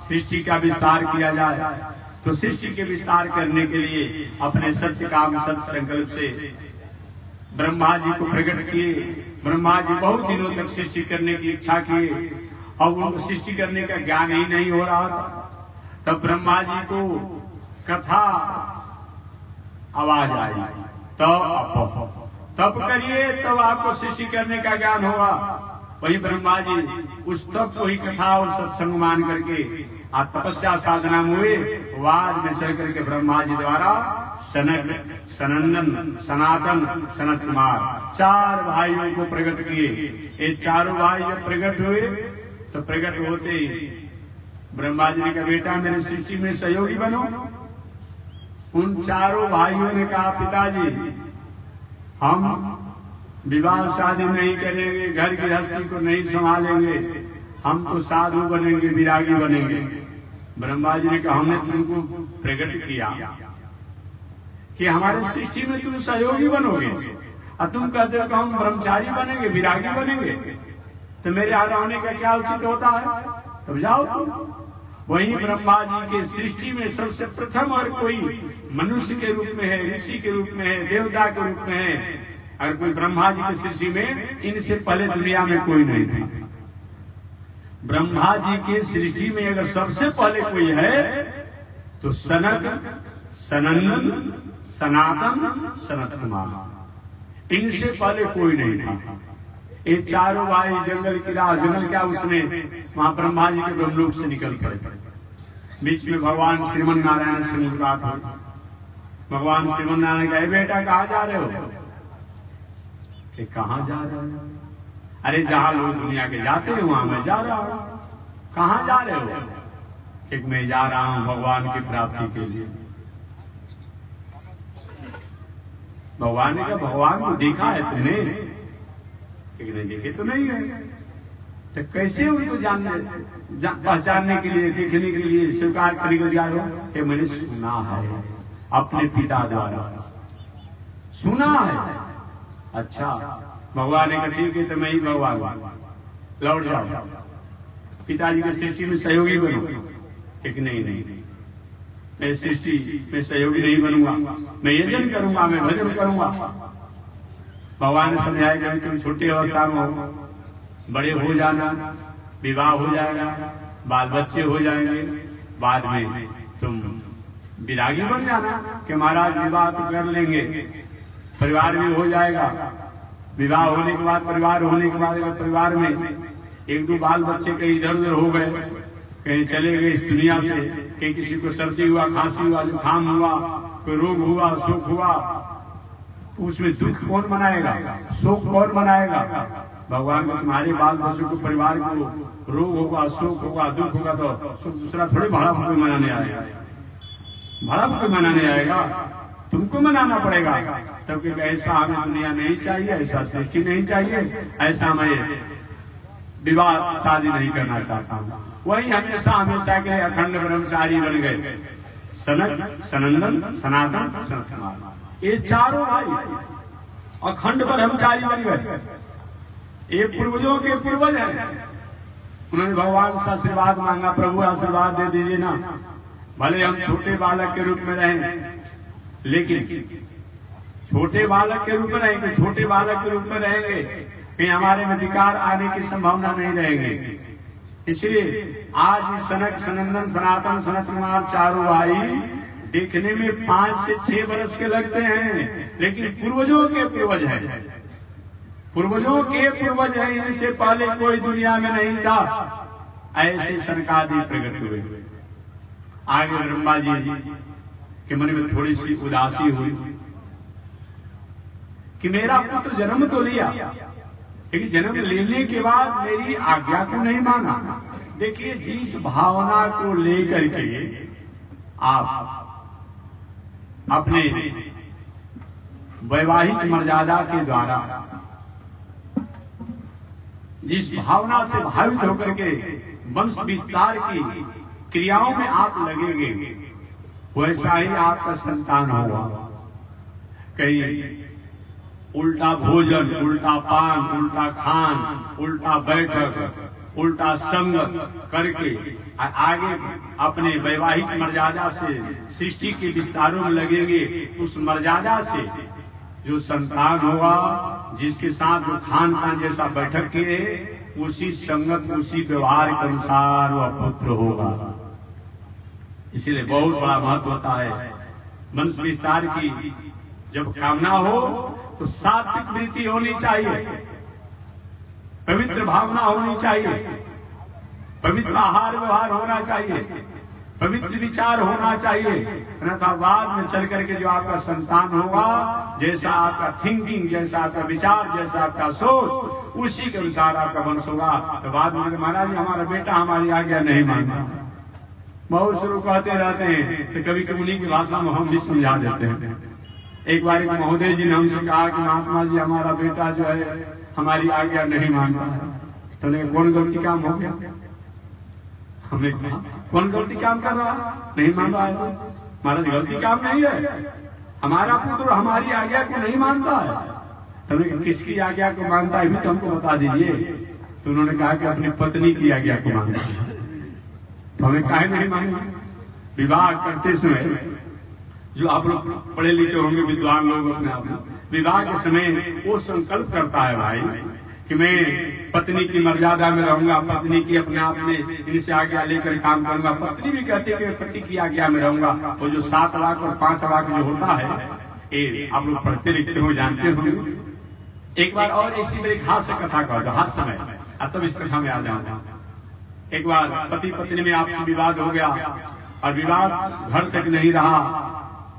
S1: सृष्टि का विस्तार किया जाए, तो सृष्टि के विस्तार करने के लिए अपने सत्य काम सत्य संकल्प से ब्रह्मा जी को प्रकट किए। ब्रह्मा जी बहुत दिनों तक सृष्टि करने की इच्छा किए और उनको सृष्टि करने का ज्ञान ही नहीं हो रहा था। तब ब्रह्मा जी को कथा आवाज आई, तब करिए तब आपको सृष्टि करने का ज्ञान होगा। वही ब्रह्मा जी उस तप को ही कथा और सत्संग मान करके आप तपस्या साधना हुए, वाद में चल करके ब्रह्मा जी द्वारा सनक, सनंदन, सनातन, सनत कुमार 4 भाइयों को प्रकट किए। ये चारों भाई जब प्रकट हुए तो प्रकट होते ही ब्रह्मा जी ने कहा बेटा मेरी सृष्टि में सहयोगी बनो। उन चारों भाइयों ने कहा पिताजी हम विवाह शादी नहीं करेंगे, घर गृहस्थी को नहीं संभालेंगे, हम तो साधु बनेंगे, विरागी बनेंगे। ब्रह्मा जी ने कहा हमने तुमको प्रकट किया कि हमारे सृष्टि में तुम सहयोगी बनोगे और तुम कहते हो कि हम ब्रह्मचारी बनेंगे, विरागी बनेंगे, तो मेरे यहाँ रहने का क्या उचित होता है? तब जाओ तुम। वही ब्रह्मा जी के सृष्टि में सबसे प्रथम और कोई मनुष्य के रूप में है, ऋषि के रूप में है, देवता के रूप में है। अगर कोई ब्रह्मा जी की सृष्टि में इनसे पहले दुनिया में कोई नहीं था। ब्रह्मा जी के सृष्टि में अगर सबसे पहले कोई है तो सनक, सनंदन, सनातन, सनत कुमार, इनसे पहले कोई नहीं था। ये चारों भाई जंगल की राह, जंगल क्या उसने वहां ब्रह्मा जी के ब्रह्मलोक से निकल पड़े। बीच में भगवान श्रीमन नारायण से मुलाकात हुई। भगवान श्रीमन नारायण कहे बेटा कहाँ जा रहे हो? कि कहाँ जा रहे हो? अरे जहां लोग दुनिया के जाते हैं वहां मैं जा रहा हूं। कहाँ जा रहे हो? कि मैं जा रहा हूं भगवान की प्राप्ति के लिए। भगवान ने कहा भगवान को देखा है तुमने? कि नहीं देखे तो नहीं है। तो कैसे उनको पहचानने के लिए, देखने के लिए स्वीकार करके जा रहे हो? कि मैंने सुना है अपने पिता द्वारा, सुना है। अच्छा, भगवान ने कहा ठीक है तो मैं ही भगवान लौट जाओ, पिताजी की सृष्टि में सहयोगी बनो। एक नहीं नहीं, मैं सृष्टि में सहयोगी नहीं बनूंगा, मैं यजन करूंगा, मैं भजन करूंगा। भगवान ने समझाया कि तुम छोटी अवस्था में हो, बड़े हो जाना, विवाह हो जाएगा, बाल बच्चे हो जाएंगे, बाद में तुम विरागी बन जाना कि महाराज विवाह तो कर लेंगे, परिवार भी हो जाएगा। विवाह होने के बाद, परिवार होने के बाद अगर परिवार में एक दो बाल बच्चे कहीं इधर उधर हो गए, कहीं चले गए इस दुनिया से, कहीं किसी को सर्दी हुआ, खांसी हुआ, जुकाम हुआ, कोई रोग हुआ, शोक हुआ, उसमें दुख कौन मनाएगा, शोक कौन मनाएगा? भगवान को तुम्हारे बाल बच्चों को, परिवार को रोग होगा, शोक होगा, दुख होगा तो दूसरा थोड़ी भाड़ा कोई मनाने आएगा, भाड़ा कोई मनाने आएगा, तुमको मनाना पड़ेगा। तब कि ऐसा हमें दुनिया नहीं चाहिए, ऐसा सृष्टि नहीं चाहिए, ऐसा मैं विवाह शादी नहीं करना चाहता हूँ। वही हमेशा हमेशा के अखंड ब्रह्मचारी बन गए, सनक, सनंदन, सनातन, सनत कुमार। ये चारों भाई अखंड ब्रह्मचारी बन गए। ये पूर्वजों के पूर्वज हैं। उन्होंने भगवान से आशीर्वाद मांगा, प्रभु आशीर्वाद दे दीजिए ना, भले हम छोटे बालक के रूप में रहें, लेकिन छोटे बालक के रूप में रहेंगे, छोटे बालक के रूप में रहेंगे, कहीं हमारे में विकार आने की संभावना नहीं रहेगी। इसलिए आज भी सनक, सनंदन, सनातन, सनत कुमार चारों भाई देखने में 5 से 6 वर्ष के लगते हैं, लेकिन पूर्वजों के पूर्वज हैं, पूर्वजों के पूर्वज हैं। इनसे पहले कोई दुनिया में नहीं था। ऐसे सनकादि प्रकट हुए। आगे ब्रह्मा जी के मन में थोड़ी सी उदासी हुई कि मेरा पुत्र जन्म तो लिया, लेकिन जन्म लेने के बाद मेरी आज्ञा को नहीं माना। देखिए, जिस भावना को लेकर के आप अपने वैवाहिक मर्यादा के द्वारा जिस भावना से भावित होकर के वंश विस्तार की क्रियाओं में आप लगेंगे, वैसा ही आपका संतान होगा। कहीं उल्टा भोजन, उल्टा पान, उल्टा खान, उल्टा बैठक, उल्टा संग करके आगे अपने वैवाहिक मर्यादा से सृष्टि के विस्तारों में लगेंगे। उस मर्यादा से जो संतान होगा, जिसके साथ वो खान पान जैसा बैठक किए, उसी संगत, उसी व्यवहार के अनुसार वह पुत्र होगा। इसीलिए बहुत बड़ा महत्व होता है वंश विस्तार की। जब कामना हो तो सात्विक वृत्ति होनी चाहिए, पवित्र भावना होनी चाहिए, पवित्र आहार व्यवहार होना चाहिए, पवित्र विचार होना चाहिए। अन्यथा बाद में चल करके जो आपका संतान होगा, जैसा आपका थिंकिंग, जैसा आपका विचार, जैसा आपका सोच, उसी के अनुसार आपका वंश होगा। तो बाद में महाराज हमारा बेटा हमारी आज्ञा नहीं मानता, बहुत से लोग कहते रहते हैं, तो कभी कभी उन्हीं की भाषा में हम भी समझा देते हैं। एक बार एक महोदय जी ने हमसे कहा कि महात्मा जी हमारा बेटा जो है हमारी आज्ञा नहीं मानता है। तो ने कौन गलती काम हो गया? हमने कहा कौन गलती काम कर रहा है? नहीं मान रहा है। महाराज गलती काम नहीं है, हमारा पुत्र हमारी आज्ञा को नहीं मानता है। तुमने किसकी आज्ञा को मानता है भी तो हमको बता दीजिए। तो उन्होंने कहा कि अपनी पत्नी की आज्ञा को मानता है। तो हमें काहे नहीं मानना? विवाह करते समय जो आप लोग पढ़े लिखे होंगे विद्वान लोग अपने आप में, विवाह के समय वो संकल्प करता है भाई कि मैं पत्नी की मर्यादा में रहूंगा, पत्नी की अपने आप में इनसे आज्ञा लेकर काम करूंगा। पत्नी भी कहती है कि पति की आज्ञा में रहूंगा। वो जो 7 लाख और 5 लाख जो होता है, ये आप लोग पढ़ते लिखते हो, जानते हो। एक बार और इसी में एक हास्य कथा का जो हास्य समय, अब तब इस कथा में आ जाऊंगा। एक बार पति पत्नी में आपसी विवाद हो गया और विवाद घर तक नहीं रहा,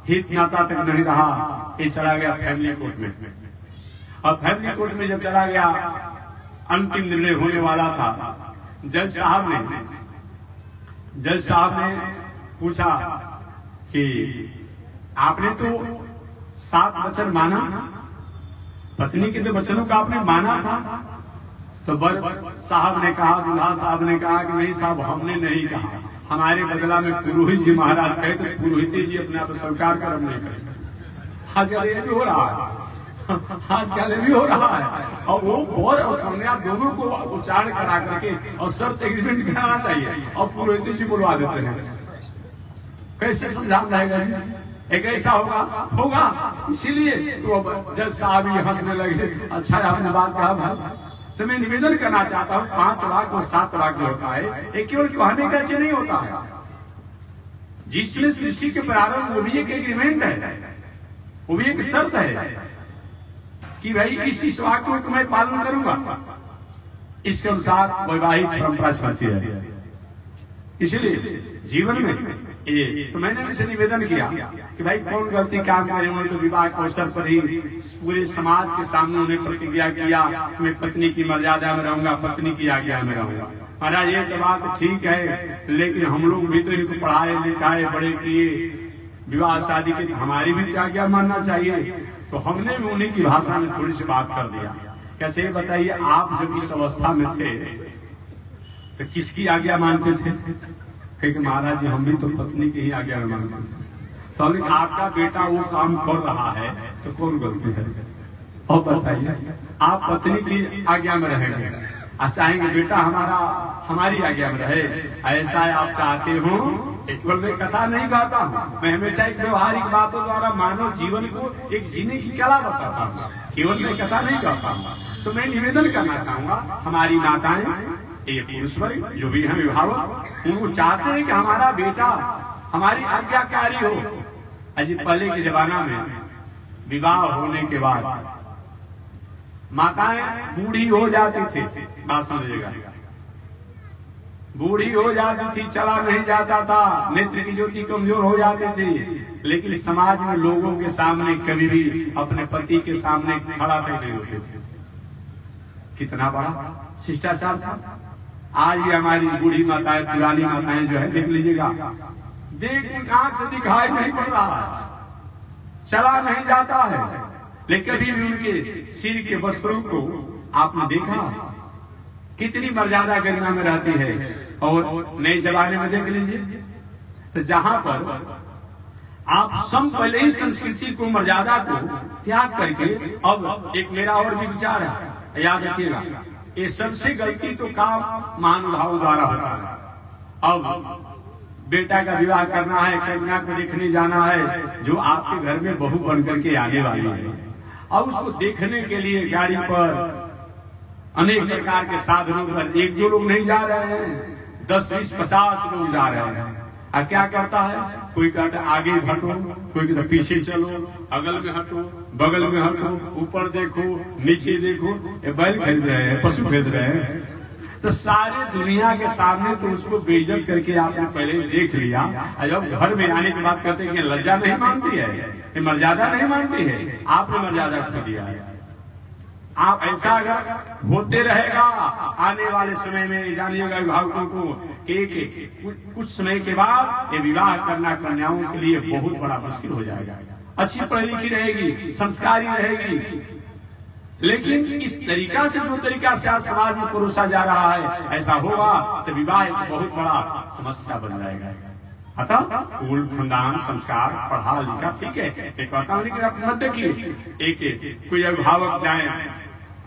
S1: हित नाता तक नहीं रहा, ये चला गया फैमिली कोर्ट में। और फैमिली कोर्ट में जब चला गया, अंतिम निर्णय होने वाला था। जज साहब ने पूछा कि आपने तो 7 वचन माना, पत्नी के तो वचनों का आपने माना था। तो बर साहब ने कहा, दूल्हा साहब ने कहा कि नहीं साहब हमने नहीं कहा, हमारे बदला में पुरोहित जी महाराज कहे तो पुरोहित जी अपने आप स्वीकार कर हम नहीं करेंगे। आजकल ये भी हो रहा है, आजकल ये भी हो रहा है। और वो बोर और कन्या दोनों को उच्चारण करा करके और शर्त एग्रीमेंट कराना चाहिए और पुरोहित जी बुलवा देते हैं। कैसे समझा जाएगा जी? एक ऐसा होगा। इसीलिए तो अब जज साहब ये हंसने लगे। अच्छा आपने बात कहा भाई, तो मैं निवेदन करना चाहता हूँ 5 लाख और 7 लाख जो होता है ये केवल कहने का चीज नहीं होता है। जिसमें सृष्टि के प्रारंभ वो भी एक एग्रीमेंट है, वो भी एक शर्त है कि भाई इस वाक्यों को मैं पालन करूंगा। इसके अनुसार वैवाहिक परंपरा चलती है। इसलिए जीवन में ये तो मैंने उनसे निवेदन किया कि भाई कौन गलती काम करे। उन्होंने तो विवाह के अवसर पर ही पूरे समाज के सामने उन्हें प्रतिज्ञा किया कि मैं पत्नी की मर्यादा में रहूंगा, पत्नी की आज्ञा में रहूंगा। महाराज ये तो बात ठीक है, लेकिन हम लोग भी तो इनको पढ़ाए लिखाए बड़े किए, विवाह शादी के हमारी भी आज्ञा मानना चाहिए। तो हमने भी उन्हीं की भाषा में थोड़ी सी बात कर दिया। कैसे बताइए, आप जब इस अवस्था में थे तो किसकी आज्ञा मानते थे? क्योंकि महाराज जी हम भी तो पत्नी की ही आज्ञा में मानते थे। तो हमने आपका बेटा वो काम कर रहा है तो कौन गलती है? और बताइए, आप पत्नी की आज्ञा में रहेंगे, चाहेंगे बेटा हमारी आज्ञा में रहे, ऐसा आप चाहते हो? केवल मैं कथा नहीं कहता हूँ, मैं हमेशा एक व्यवहारिक बातों द्वारा मानव जीवन को एक जीने की कला बताता हूँ, केवल मैं कथा नहीं कहता हूँ। तो मैं निवेदन करना चाहूंगा, हमारी माताएं, ये पुरुष वर्ग जो भी हैं विभावक, उनको चाहते हैं कि हमारा बेटा हमारी आज्ञाकारी हो। अजी पहले के जमाना में विवाह होने के बाद माताएं बूढ़ी हो जाती थी, बात समझिएगा, बूढ़ी हो जाती थी, चला नहीं जाता था, नेत्र की ज्योति कमजोर हो जाती थी, लेकिन समाज में लोगों के सामने कभी भी अपने पति के सामने खड़ा तक नहीं होते थे। कितना बड़ा शिष्टाचार था। आज भी हमारी बूढ़ी माताएं, पुरानी माताएं जो है, देख लीजिएगा, देख आंख से दिखाई नहीं पड़ रहा है, चला नहीं जाता है, लेकिन कभी भी उनके सिर के वस्त्रों को आपने देखा कितनी मर्यादा गरिमा में रहती है। और नए जमाने में देख लीजिए, तो जहां पर आप पहले ही संस्कृति को, मर्यादा को त्याग करके, अब एक मेरा और भी विचार है, याद रखिएगा, ये सबसे गलती तो काम महानुभावों द्वारा होता है। अब बेटा का विवाह करना है, कन्या को देखने जाना है जो आपके घर में बहू बन करके आने वाली है, और उसको देखने के लिए गाड़ी पर अनेक प्रकार के साधनों पर 1-2 लोग नहीं जा रहे हैं, 10, 20, 50 लोग जा रहे हैं। और क्या करता है, कोई कहता है आगे हटो, कोई कहता पीछे चलो, अगल में हटो, बगल में हटो, ऊपर देखो, नीचे देखो। ये बैल खरीद रहे हैं, पशु खरीद रहे हैं, तो सारे दुनिया के सामने तो उसको बेइज्जत करके आपने पहले देख लिया। और जब घर में आने के बाद कहते हैं कि लज्जा नहीं मानती है, ये मर्यादा नहीं मानती है, आपने मर्यादा खो दिया है। आप ऐसा अगर होते रहेगा आने वाले समय में जानिएगा अभिभावकों को कि कुछ समय के बाद ये विवाह करना कन्याओं के लिए बहुत बड़ा मुश्किल हो जाएगा। अच्छी पढ़ी लिखी रहेगी, संस्कारी रहेगी, लेकिन इस तरीका से जो तरीका से आज समाज में परोसा जा रहा है ऐसा होगा तो विवाह एक बहुत बड़ा समस्या बन जाएगा। अतः कुल खानदान संस्कार पढ़ा लिखा ठीक है, एक बात मत देखिए एक कोई अभिभावक जाए,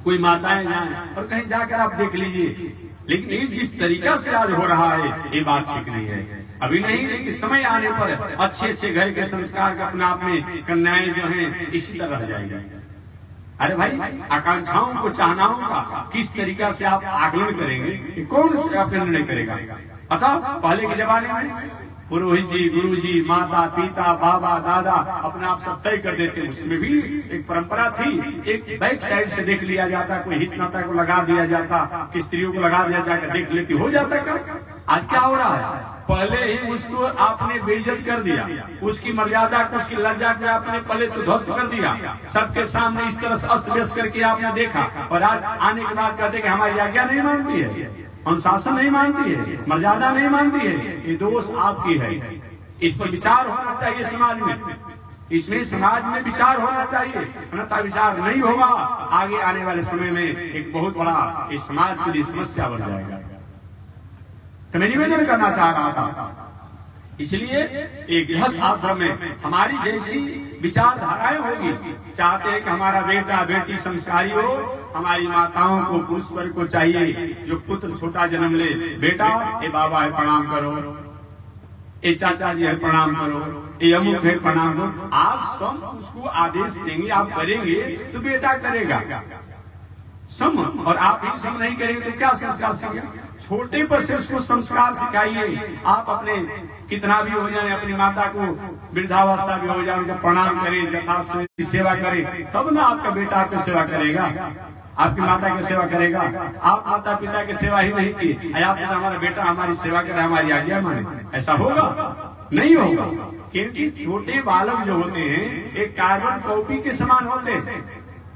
S1: कोई माताएं जाए और कहीं जाकर आप देख लीजिए, लेकिन ये जिस तरीका से आज हो रहा है ये बात ठीक नहीं है। अभी नहीं, लेकिन समय आने पर अच्छे अच्छे घर के संस्कार का अपने आप में कन्याएं जो हैं इसी तरह रह जाएगी। अरे भाई, आकांक्षाओं को चाहनाओं का किस तरीका से आप आकलन करेंगे, कौन आपका निर्णय करेगा। अतः पहले के जमाने में पुरोहित जी, गुरु जी, माता पिता बाबा दादा अपने आप सब तय कर देते। उसमें भी एक परंपरा थी, एक बैक साइड से देख लिया जाता, कोई हितनाता को लगा दिया जाता, कि स्त्रियों को लगा दिया जाकर देख लेती, हो जाता कर। आज क्या हो रहा है, पहले ही उसको आपने बेइज्जत कर दिया, उसकी मर्यादा को, उसकी लज्जा को आपने पहले तो ध्वस्त कर दिया, सबके सामने इस तरह से अस्त व्यस्त करके आपने देखा, और आज आने के बाद कहते कि हमारी आज्ञा नहीं मानती है, अनुशासन नहीं मानती है, मर्यादा नहीं मानती है। ये दोष आपकी है, इस पर विचार होना चाहिए समाज में, इसमें समाज में विचार होना चाहिए, अन्यथा विचार नहीं होगा आगे आने वाले समय में एक बहुत बड़ा इस समाज के लिए समस्या बन जाएगा। तो मैं निवेदन करना चाह रहा था, इसलिए एक गृहस्थ आश्रम में हमारी जैसी विचारधाराएं होगी, चाहते हैं कि हमारा बेटा बेटी संस्कारी हो, हमारी माताओं को पुरुष वर्ग को चाहिए जो पुत्र छोटा जन्म ले, बेटा ये बाबा है प्रणाम करो, ये चाचा जी है प्रणाम करो, ये अमुक है प्रणाम करो। आप सब उसको आदेश देंगे, आप करेंगे तो बेटा करेगा सम, और आप ही सम नहीं करेंगे तो क्या संस्कार सीखेगा। छोटे पर से उसको संस्कार सिखाइए। आप अपने कितना भी हो जाए, अपनी माता को वृद्धावस्था भी हो जाए उनका प्रणाम करें, यथाशक्ति सेवा करें, तब ना आपका बेटा आपकी सेवा करेगा, आपकी माता की सेवा करेगा। आप माता पिता की सेवा ही नहीं की, आप हमारा बेटा हमारी सेवा करे, हमारी आज्ञा माने, ऐसा होगा नहीं होगा। क्योंकि छोटे बालक जो होते हैं एक कार्बन कॉपी के समान होते हैं,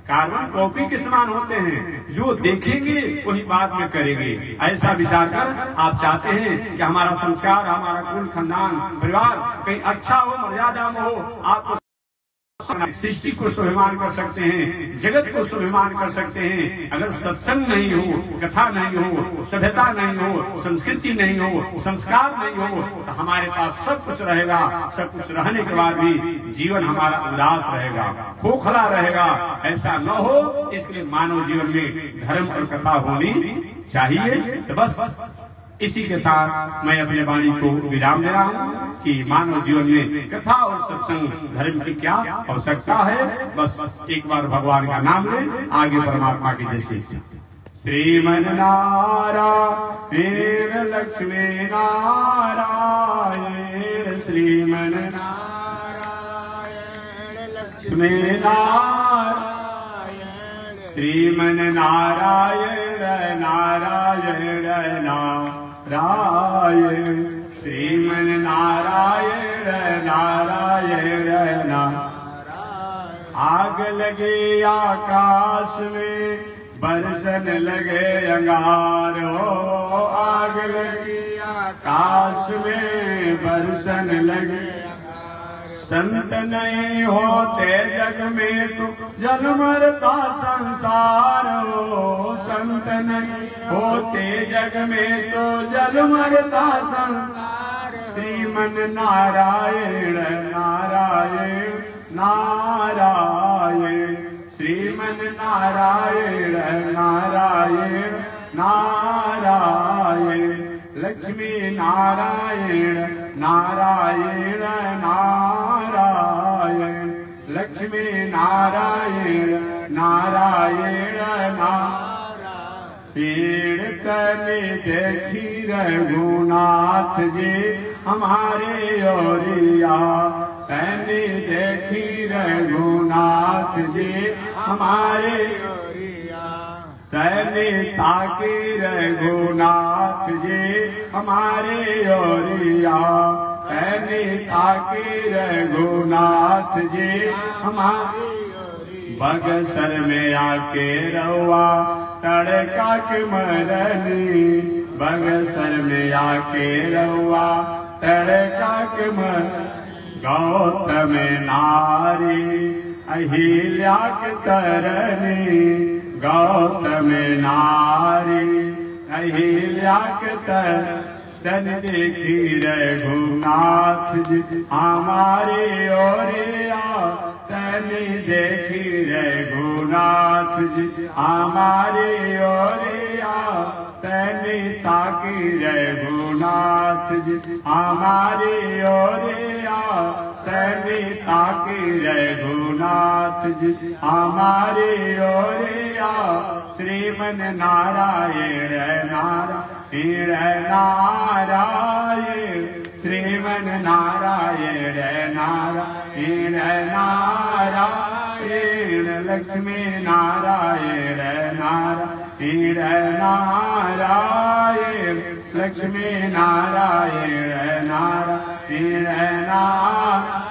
S1: कार्बन कॉपी के समान होते हैं, जो देखेंगे वही बाद में करेंगे। ऐसा विचार कर आप चाहते हैं कि हमारा संस्कार, हमारा कुल खानदान परिवार कहीं अच्छा हो, मर्यादा में हो, आपको सृष्टि को स्वाभिमान कर सकते हैं, जगत को स्वाभिमान कर सकते हैं। अगर सत्संग नहीं हो, कथा नहीं हो, सभ्यता नहीं हो, संस्कृति नहीं हो, संस्कार नहीं हो, तो हमारे पास सब कुछ रहेगा, सब कुछ रहने के बाद भी जीवन हमारा उदास रहेगा, खोखला रहेगा। ऐसा न हो, इसलिए मानव जीवन में धर्म और कथा होनी चाहिए। तो बस इसी के साथ मैं अपने वाणी को विराम दे रहा हूँ कि मानव जीवन में कथा और सत्संग धर्म की क्या आवश्यकता है। बस एक बार भगवान का नाम ले, आगे परमात्मा की जैसे श्रीमन नारायण लक्ष्मी नारायण, श्रीमन नारायण लक्ष्मी नारायण, श्रीमन नारायण नारायण नारायण, श्रीमन नारायण नारायण नारायण। आग लगे आकाश में, बरसन लगे अंगारो, आग लगी आकाश में, बरसन लगे। संत नहीं होते जग में तो जन्म मरता संसार हो, संत नहीं होते जग में तो जन्म मरता संसार। श्रीमन नारायण नारायण नारायण, श्रीमन नारायण नारायण नारायण, लक्ष्मी नारायण नारायण नारायण, लक्ष्मी नारायण नारायण नारायण। पेड़ तले देखी रघुनाथ जी हमारे ओरिया, तने देखी रघुनाथ जी हमारे ओरिया, तने ताके रघुनाथ जी हमारे ओरिया, तने ताके रघुनाथ जी हमारे। बक्सर में आके रहुआ तड़का के मरनी, बक्सर में आके रहुआ तड़का के मरनी। गौतम नारी अहिल्या के तरनी, गौतम नारी अहिल्या के तन देखी रघुनाथ जी हमारी ओरिया, तनी देखी रघुनाथ जी हमारी ओरिया, तनी ताकी रघुनाथ जी हमारी ओरिया, तनी ताकी रघुनाथ जी हमारी ओरिया। श्रीमन नारायण नारायण नारायण, श्रीमन नारायण नारायण नारायण, लक्ष्मी नारायण नारायण नारायण, लक्ष्मी नारायण नारायण नारायण।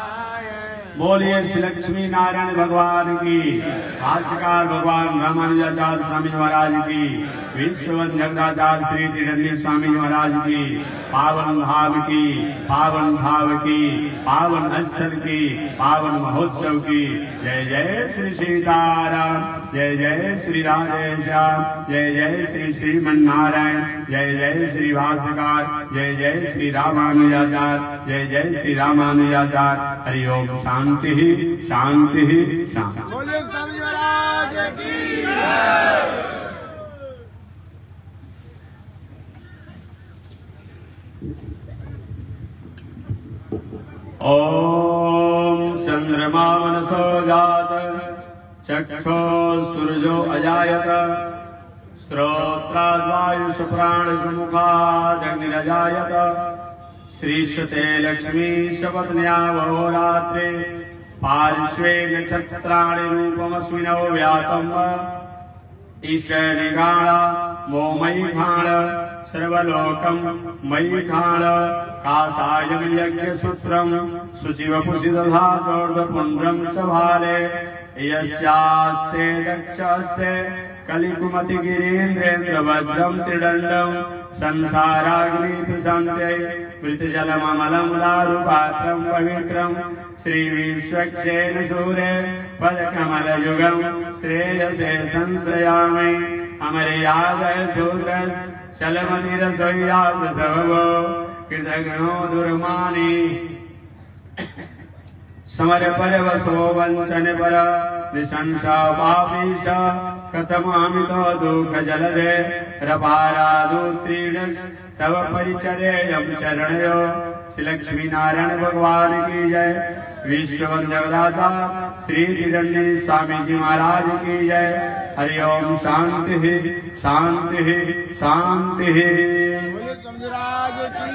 S1: बोलिए श्री लक्ष्मी नारायण भगवान की, भाष्यकार भगवान रामानुजाचार्य स्वामी महाराज की, विश्ववंद्याचार्य श्री त्रिदंडी स्वामी महाराज की, पावन भाव की, पावन भाव की, पावन स्थल की, पावन महोत्सव की। जय जय श्री सीताराम, जय जय श्री राधेश्याम, जय जय श्री श्रीमन्नारायण, जय जय श्री भाष्यकार, जय जय श्री रामानुजाचार्य, जय जय श्री रामानुजाचार्य। हरि ओम। शांति शांति शांति।
S2: बोलिए स्वामी महाराज की।
S1: ओम चंद्रमा मनसो जात, चक्षो सूर्यो अजायत, श्रोत्राद्वायुष प्राणश मुखादग्निरजायत, श्रीशते लक्ष्मी शपथन्या वहोरात्रे, पार्श्वे नक्षत्राणि रूपमस्मिनो व्यातम्, ईशनिकाण मोमयिखाण सर्वलोकं मयिखाण, कासायं यज्ञसूत्रं शुचिवपुषि दधा चोर्ध्वपुण्ड्रं च भाले, यस्यास्ते दक्षस्ते कलिकुमति गिरीन्द्रेन्द्र वज्रं त्रिदण्डं, संसाराग्निप्रशान्ते मृतजलममलं दारुपात्रं पवित्रं, श्रीविश्वक्सेन सूरे पदकमलयुगं श्रेयसे संश्रयामि, अमर्यादय शूद्रस् चलमतिरसोयाग्रसवो, कृतघ्नो दुर्मानि समर परवसो वंचन पर निशंसा पापीश, कथमामितो दुख जलदे रपारादुत्रीणस्, तव परिचर्यं शरणयो। श्री लक्ष्मी नारायण भगवान की जय, विश्ववंद्यवदाचार्य श्री त्रिदंडी स्वामी जी महाराज की जय। हरि ओम। शांति शांति शांति।
S2: बोलिए स्वामी महाराज की।